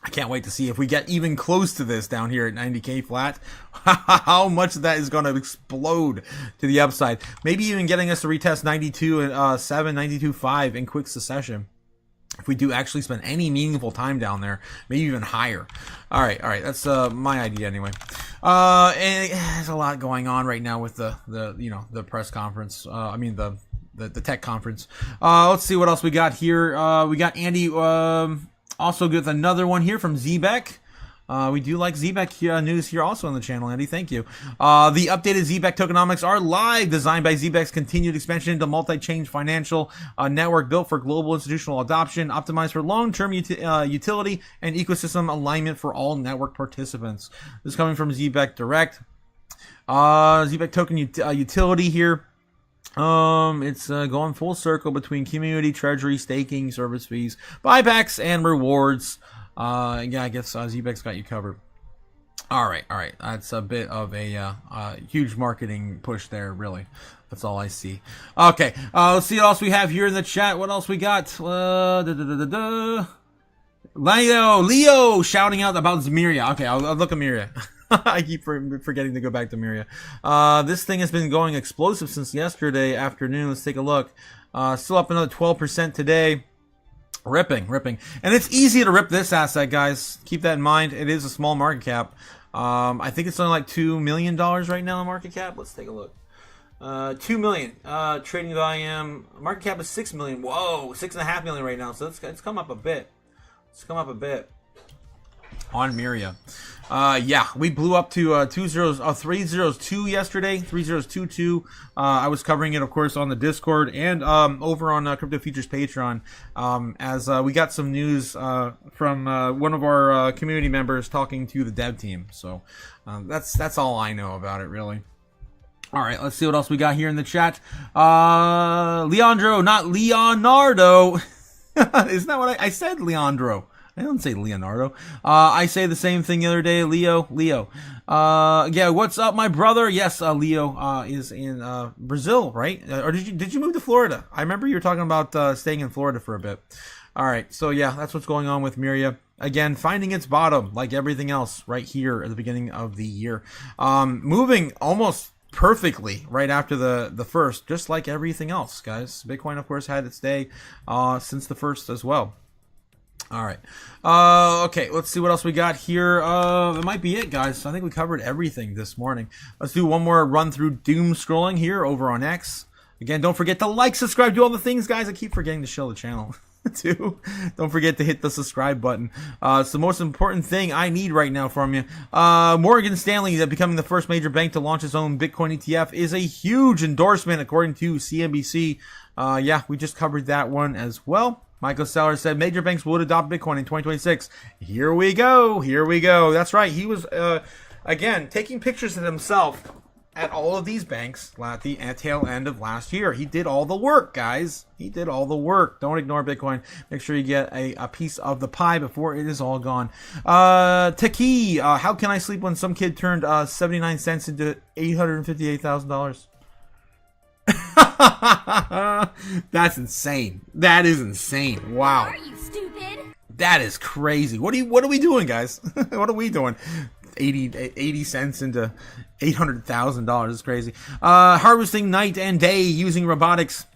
I can't wait to see if we get even close to this down here at 90K flat. How much of that is going to explode to the upside. Maybe even getting us to retest 92.7, 92.5 in quick succession. If we do actually spend any meaningful time down there, maybe even higher. All right. That's my idea anyway. And there's a lot going on right now with the press conference. The tech conference. Let's see what else we got here. We got Andy also with another one here from Zbeck. We do like Zbeck news here also on the channel, Andy. Thank you. The updated Zbeck tokenomics are live, designed by Zbeck's continued expansion into multi-chain financial network built for global institutional adoption, optimized for long-term utility and ecosystem alignment for all network participants. This is coming from Zbeck Direct. Zbeck token utility here. It's going full circle between community, treasury, staking, service fees, buybacks, and rewards. I guess Zbeck's got you covered. All right. That's a bit of a huge marketing push there, really. That's all I see. Okay, let's see what else we have here in the chat. What else we got? Leo shouting out about Zemiria. Okay, I'll look at Miria. I keep forgetting to go back to Miria. This thing has been going explosive since yesterday afternoon. Let's take a look. Still up another 12% today. Ripping. And it's easy to rip this asset, guys. Keep that in mind. It is a small market cap. I think it's only like $2 million right now in market cap. Let's take a look. 2 million. Trading volume. Market cap is 6 million. Whoa, 6.5 million right now. So it's come up a bit. On Miria. We blew up to 3002 yesterday, 3022. I was covering it, of course, on the Discord and over on Crypto Futures Patreon, as we got some news from one of our community members talking to the dev team. So that's all I know about it, really. All right, let's see what else we got here in the chat. Leandro, not Leonardo. Isn't that what I said? Leandro. I don't say Leonardo. I say the same thing the other day. Leo. What's up, my brother? Yes, Leo is in Brazil, right? Or did you move to Florida? I remember you were talking about staying in Florida for a bit. All right, so yeah, that's what's going on with Myria. Again, finding its bottom, like everything else, right here at the beginning of the year. Moving almost perfectly right after the first, just like everything else, guys. Bitcoin, of course, had its day since the first as well. All right. Okay, let's see what else we got here. That might be it, guys. I think we covered everything this morning. Let's do one more run through doom scrolling here over on X. Again, don't forget to like, subscribe, do all the things, guys. I keep forgetting to show the channel. Too. Don't forget to hit the subscribe button. It's the most important thing I need right now from you. Morgan Stanley, that becoming the first major bank to launch its own Bitcoin ETF, is a huge endorsement according to CNBC. Yeah, we just covered that one as well. Michael Saylor said major banks would adopt Bitcoin in 2026. Here we go. Here we go. That's right. He was, again, taking pictures of himself at all of these banks at the tail end of last year. He did all the work, guys. He did all the work. Don't ignore Bitcoin. Make sure you get a piece of the pie before it is all gone. Taki, how can I sleep when some kid turned 79 cents into $858,000? That's insane. That is insane. Wow. Are you stupid? That is crazy. What are we doing, guys? What are we doing? 80 cents into $800,000 is crazy. Harvesting night and day using robotics.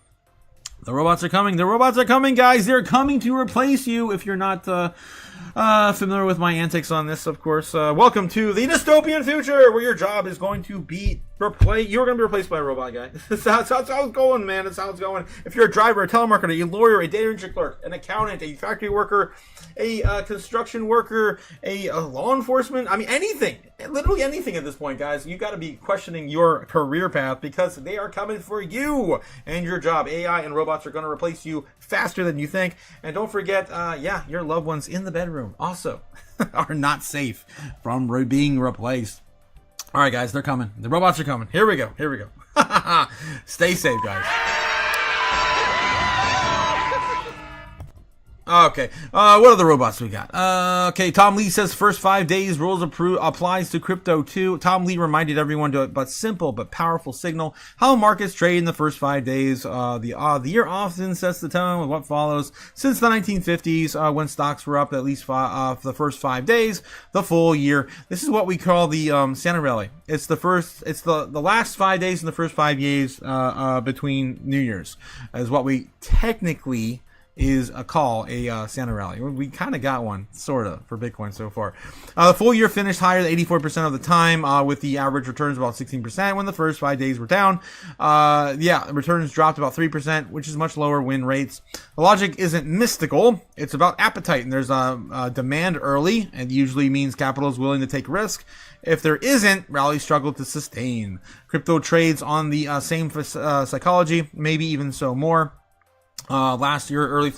The robots are coming. The robots are coming, guys. They're coming to replace you. If you're not familiar with my antics on this, of course, welcome to the dystopian future, where your job is going to be replaced. You're going to be replaced by a robot, guy. That's how it's going, man. That's how it's going. If you're a driver, a telemarketer, a lawyer, a data entry clerk, an accountant, a factory worker, a construction worker, a law enforcement, I mean, anything, literally anything at this point, guys, you got to be questioning your career path, because they are coming for you and your job. AI and robots are going to replace you faster than you think. And don't forget, yeah, your loved ones in the bedroom also are not safe from being replaced. All right, guys, they're coming. The robots are coming. Here we go. Here we go. Stay safe, guys. Okay, what other robots we got? Okay, Tom Lee says first 5 days rules applies to crypto too. Tom Lee reminded everyone to but simple but powerful signal how markets trade in the first 5 days. The year often sets the tone with what follows. Since the 1950s, when stocks were up at least the first 5 days, the full year. This is what we call the Santa rally. It's the last 5 days in the first 5 years between New Year's, is what we technically is a Santa rally. We kind of got one, sort of, for Bitcoin so far. The full year finished higher than 84% of the time, with the average returns about 16% when the first 5 days were down. Yeah, returns dropped about 3%, which is much lower win rates. The logic isn't mystical. It's about appetite, and there's a demand early, and usually means capital is willing to take risk. If there isn't, rallies struggle to sustain. Crypto trades on the same psychology, maybe even so more. Last year, early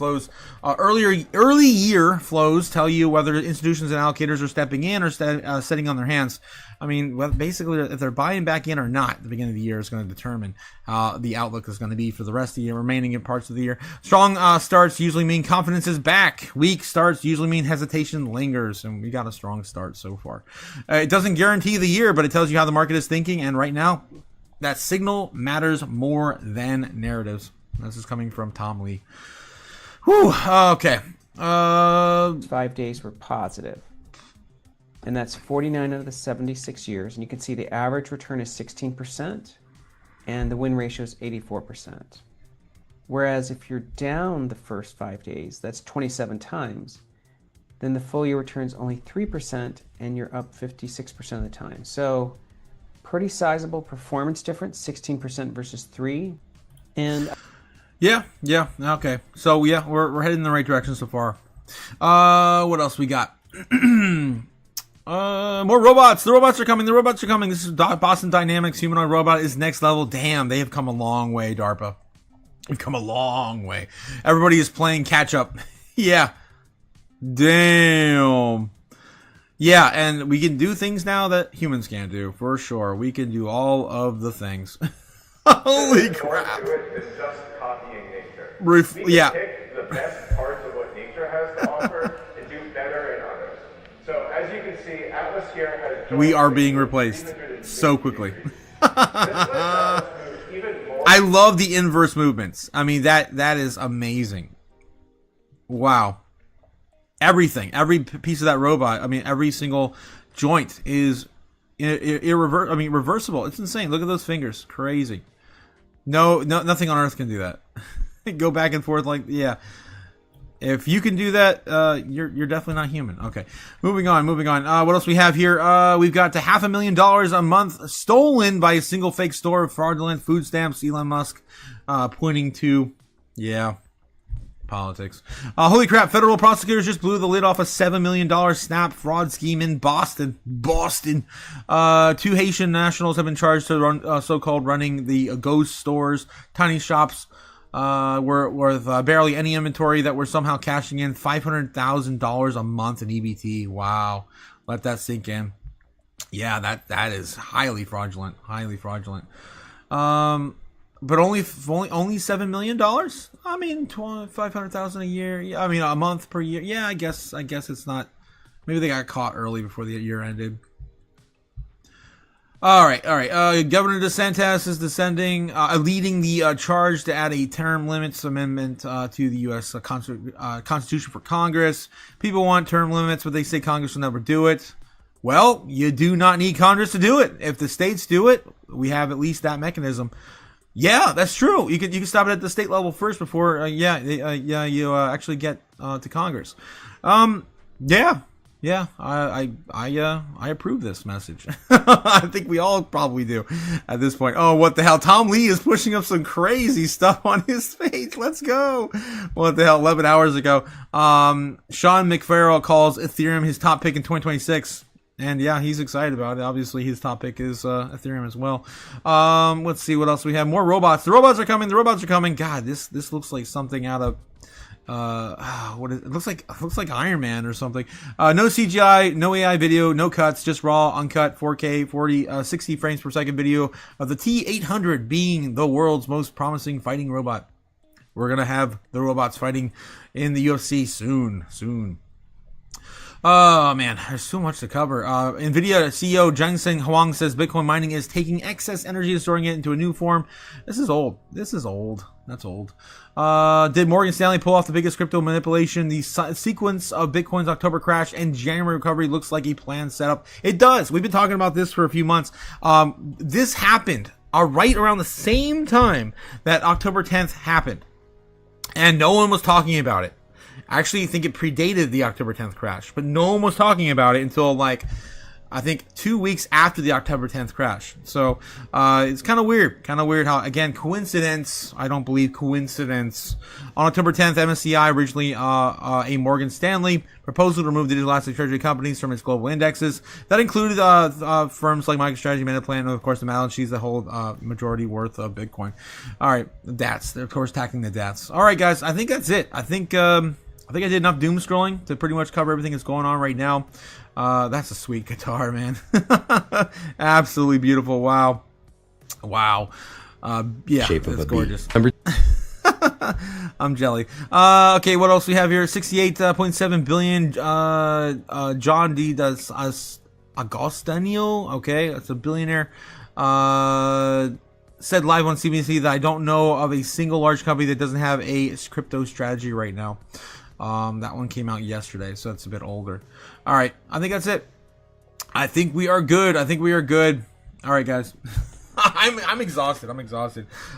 year flows tell you whether institutions and allocators are stepping in or sitting on their hands. I mean, well, basically, if they're buying back in or not at the beginning of the year is going to determine how the outlook is going to be for the rest of the year, remaining in parts of the year. Strong starts usually mean confidence is back. Weak starts usually mean hesitation lingers, and we got a strong start so far. It doesn't guarantee the year, but it tells you how the market is thinking, and right now, that signal matters more than narratives. This is coming from Tom Lee. Whew, okay. 5 days were positive. And that's 49 out of the 76 years. And you can see the average return is 16%, and the win ratio is 84%. Whereas if you're down the first 5 days, that's 27 times, then the full year return is only 3%, and you're up 56% of the time. So pretty sizable performance difference, 16% versus 3%. And Yeah, okay. So, yeah, we're heading in the right direction so far. What else we got? More robots. The robots are coming. This is Boston Dynamics. Humanoid robot is next level. Damn, they have come a long way, DARPA. They've come a long way. Everybody is playing catch up. Yeah. Damn. Yeah, and we can do things now that humans can't do, for sure. We can do all of the things. Holy crap. It's just copying nature. Yeah. Pick the best parts of what nature has to offer and do better in others. So as you can see, Atlas here has we are being replaced so quickly. I love the inverse movements. I mean, that is amazing. Wow. Everything, every piece of that robot, I mean, every single joint is reversible. It's insane. Look at those fingers. Crazy. No, nothing on Earth can do that. Go back and forth like, yeah. If you can do that, you're definitely not human. Okay, moving on. What else we have here? We've got to $500,000 a month stolen by a single fake store of fraudulent food stamps. Elon Musk pointing to, yeah, politics. Holy crap! Federal prosecutors just blew the lid off a $7 million Snap fraud scheme in Boston. 2 Haitian nationals have been charged to run so-called running the ghost stores, tiny shops. Were with barely any inventory that were somehow cashing in $500,000 a month in EBT. Wow, let that sink in. Yeah, that is highly fraudulent. But only $7 million. I mean, $500,000 a year. Yeah, I mean a month per year. Yeah, I guess it's not. Maybe they got caught early before the year ended. All right. Governor DeSantis is leading the charge to add a term limits amendment to the U.S. Constitution for Congress. People want term limits, but they say Congress will never do it. Well, you do not need Congress to do it. If the states do it, we have at least that mechanism. Yeah, that's true. You can stop it at the state level first before you actually get to Congress. Yeah, I approve this message. I think we all probably do at this point. Oh, what the hell? Tom Lee is pushing up some crazy stuff on his page. Let's go. What the hell? 11 hours ago. Sean McFarrell calls Ethereum his top pick in 2026. And yeah, he's excited about it. Obviously, his top pick is Ethereum as well. Let's see what else we have. More robots. The robots are coming. God, this looks like something out of it looks like Iron Man or something. No CGI, no AI video, no cuts, just raw, uncut, 4K, 60 frames per second video of the T-800 being the world's most promising fighting robot. We're gonna have the robots fighting in the UFC soon. Oh man, there's so much to cover. NVIDIA CEO Jensen Huang says Bitcoin mining is taking excess energy and storing it into a new form. This is old. That's old. Did Morgan Stanley pull off the biggest crypto manipulation? The sequence of Bitcoin's October crash and January recovery looks like a planned setup. It does. We've been talking about this for a few months. This happened right around the same time that October 10th happened. And no one was talking about it. I actually think it predated the October 10th crash, but no one was talking about it until I think 2 weeks after the October 10th crash. So, it's kind of weird how, again, coincidence. I don't believe coincidence. On October 10th, MSCI, originally, a Morgan Stanley proposal to remove the digital asset treasury companies from its global indexes. That included, firms like MicroStrategy, Metaplan, and of course the balance sheets that hold, majority worth of Bitcoin. All right. DATs. They're of course tackling the DATs. All right, guys. I think that's it. I think I did enough doom scrolling to pretty much cover everything that's going on right now. That's a sweet guitar, man. Absolutely beautiful. Wow. Yeah, Shape of it's a gorgeous. Number I'm jelly. Okay, what else we have here? 68.7 billion. John D. does Agostino. Okay, that's a billionaire. Said live on CBC that I don't know of a single large company that doesn't have a crypto strategy right now. That one came out yesterday, so it's a bit older. All right, I think that's it. I think we are good. All right, guys. I'm exhausted.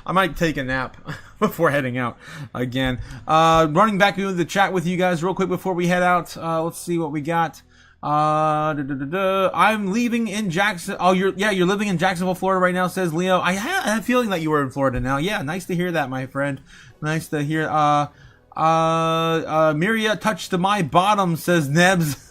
I might take a nap before heading out again. Running back into the chat with you guys real quick before we head out. Let's see what we got. I'm leaving in Jackson. Oh, you're living in Jacksonville, Florida right now, says Leo. I had a feeling that you were in Florida now. Yeah, nice to hear that, my friend. Nice to hear. Miria touched my bottom, says Nebs.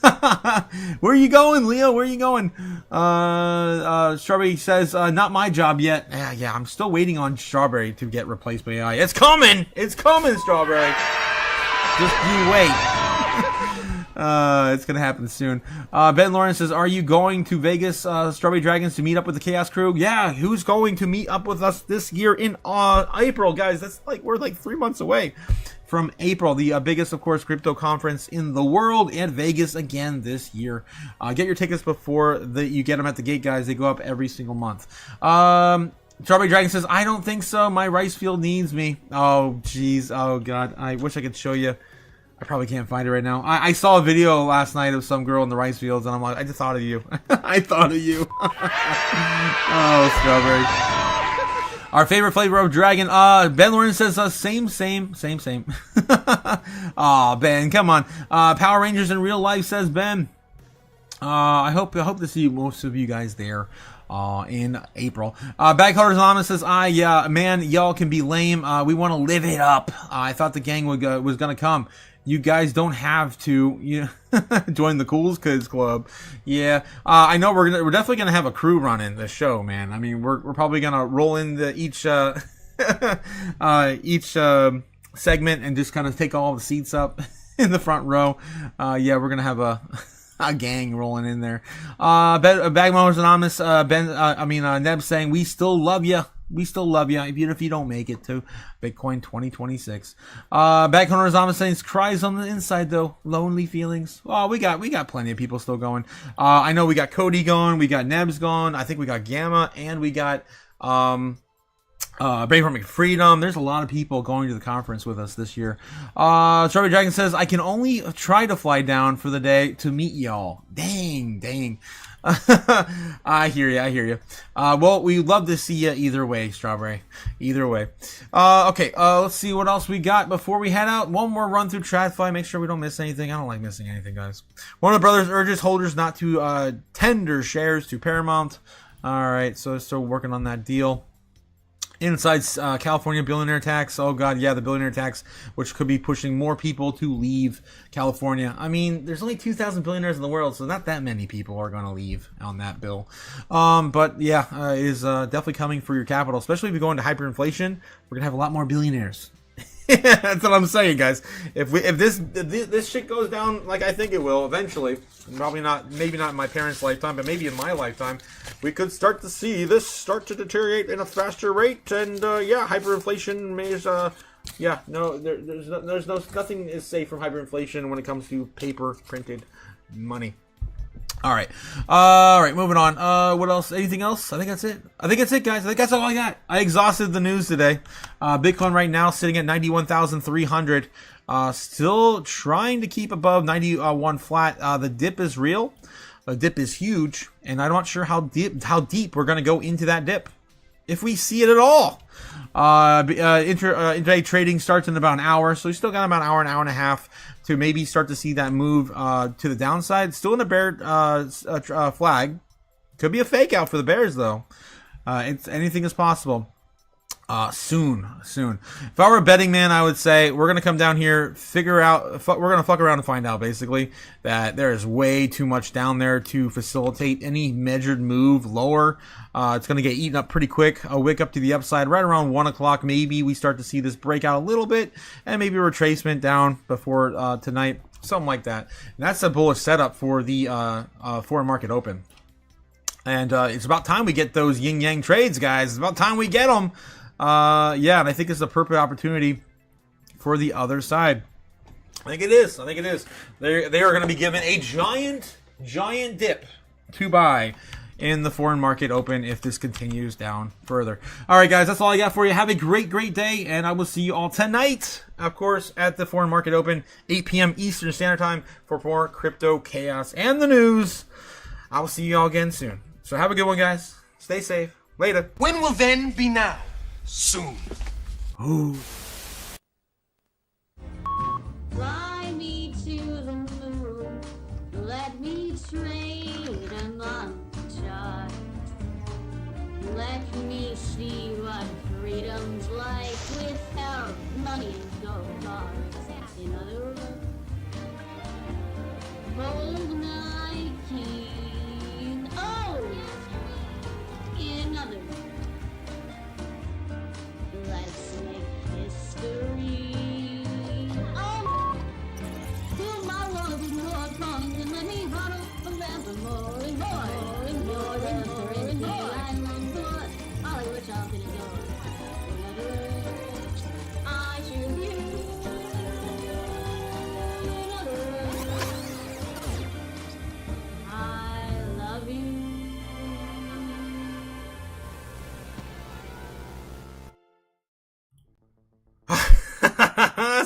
Where are you going, Leo? Where are you going? Strawberry says, not my job yet. Yeah, I'm still waiting on Strawberry to get replaced by AI. It's coming, Strawberry. Just you wait. It's gonna happen soon. Ben Lawrence says, are you going to Vegas, Strawberry Dragons, to meet up with the Chaos Crew? Yeah, who's going to meet up with us this year in April, guys? That's we're 3 months away from April, the biggest, of course, crypto conference in the world, and Vegas again this year. Get your tickets before you get them at the gate, guys. They go up every single month. Strawberry Dragon says, I don't think so. My rice field needs me. Oh, jeez. Oh, God. I wish I could show you. I probably can't find it right now. I saw a video last night of some girl in the rice fields, and I'm like, I just thought of you. I thought of you. Oh, strawberry. Our favorite flavor of dragon. Ben Lauren says same. Aw, Ben, come on. Power Rangers in real life, says Ben. I hope to see most of you guys there in April. Baghunters Anonymous says, man, y'all can be lame. We want to live it up. I thought the gang was gonna come. You guys don't have to join the Cool Kids Club. Yeah, I know we're definitely gonna have a crew run in this show, man. I mean, we're probably gonna roll into each segment and just kind of take all the seats up in the front row. Yeah, we're gonna have a gang rolling in there. Bagmowers Anonymous, Neb saying, we still love you. We still love you, even if you don't make it to Bitcoin 2026. Backhunters Anonymous saying, cries on the inside though. Lonely feelings. Oh, we got plenty of people still going. I know we got Cody going, we got Nebs going, I think we got Gamma, and we got Brave from Freedom. There's a lot of people going to the conference with us this year. Strawberry Dragon says, I can only try to fly down for the day to meet y'all. Dang. I hear you. Well, we'd love to see you either way, Strawberry. Either way. Okay, let's see what else we got before we head out. One more run through TradFi. Make sure we don't miss anything. I don't like missing anything, guys. One of the brothers urges holders not to tender shares to Paramount. All right, so still working on that deal. Inside California billionaire tax. Oh, God, yeah, the billionaire tax, which could be pushing more people to leave California. I mean, there's only 2,000 billionaires in the world, so not that many people are going to leave on that bill. But, yeah, it is definitely coming for your capital, especially if you go into hyperinflation. We're going to have a lot more billionaires. That's what I'm saying, guys. If this shit goes down like I think it will eventually, maybe not in my parents' lifetime, but maybe in my lifetime, we could start to see this start to deteriorate in a faster rate. And yeah, hyperinflation is there's nothing is safe from hyperinflation when it comes to paper printed money. All right, moving on. What else? Anything else? I think that's it. Guys. I think that's all I got. I exhausted the news today. Bitcoin right now sitting at 91,300. Still trying to keep above 91 flat. The dip is real. The dip is huge, and I'm not sure how deep we're going to go into that dip, if we see it at all. Intraday trading starts in about an hour, so we still got about an hour and a half to maybe start to see that move to the downside. Still in a bear flag. Could be a fake out for the bears, though. Anything is possible. Soon. If I were a betting man, I would say we're going to come down here, we're going to fuck around and find out, basically, that there is way too much down there to facilitate any measured move lower. It's going to get eaten up pretty quick. A wick up to the upside right around 1 o'clock. Maybe we start to see this break out a little bit, and maybe a retracement down before tonight. Something like that. And that's a bullish setup for the foreign market open. And it's about time we get those yin-yang trades, guys. It's about time we get them. Yeah, and I think it's a perfect opportunity for the other side. I think it is. They are going to be given a giant dip to buy in the foreign market open if this continues down further. All right, guys, that's all I got for you. Have a great day, and I will see you all tonight, of course, at the foreign market open, 8 p.m. Eastern Standard Time for more crypto chaos and the news. I will see you all again soon. So have a good one, guys. Stay safe. Later. When will then be now? Soon. Ooh. Fly me to the moon. Let me trade among the stars. Let me see what freedom's like without money and gold bars. In other words, hold my king. Oh! In other words, let's make this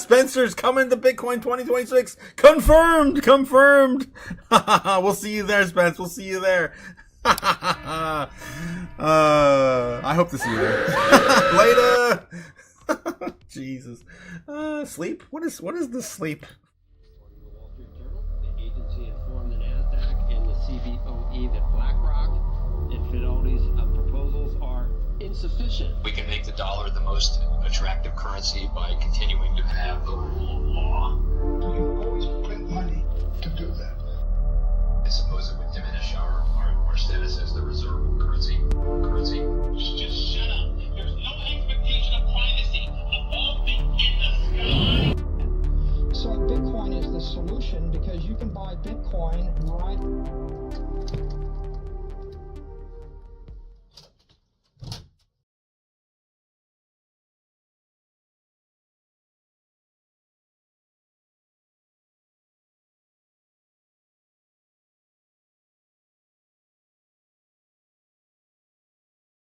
Spencer's coming to Bitcoin 2026. Confirmed. We'll see you there, Spence. We'll see you there. I hope to see you there. Later. Jesus. Sleep? What is the sleep? The agency informed the NASDAQ and the CBOE that BlackRock and Fidelity's proposals are insufficient. We can make the dollar the most attractive currency by continuing to have the rule of law. You always print money to do that. I suppose it would diminish our status as the reserve currency. Just shut up. There's no expectation of privacy above the in the sky. So Bitcoin is the solution because you can buy Bitcoin right.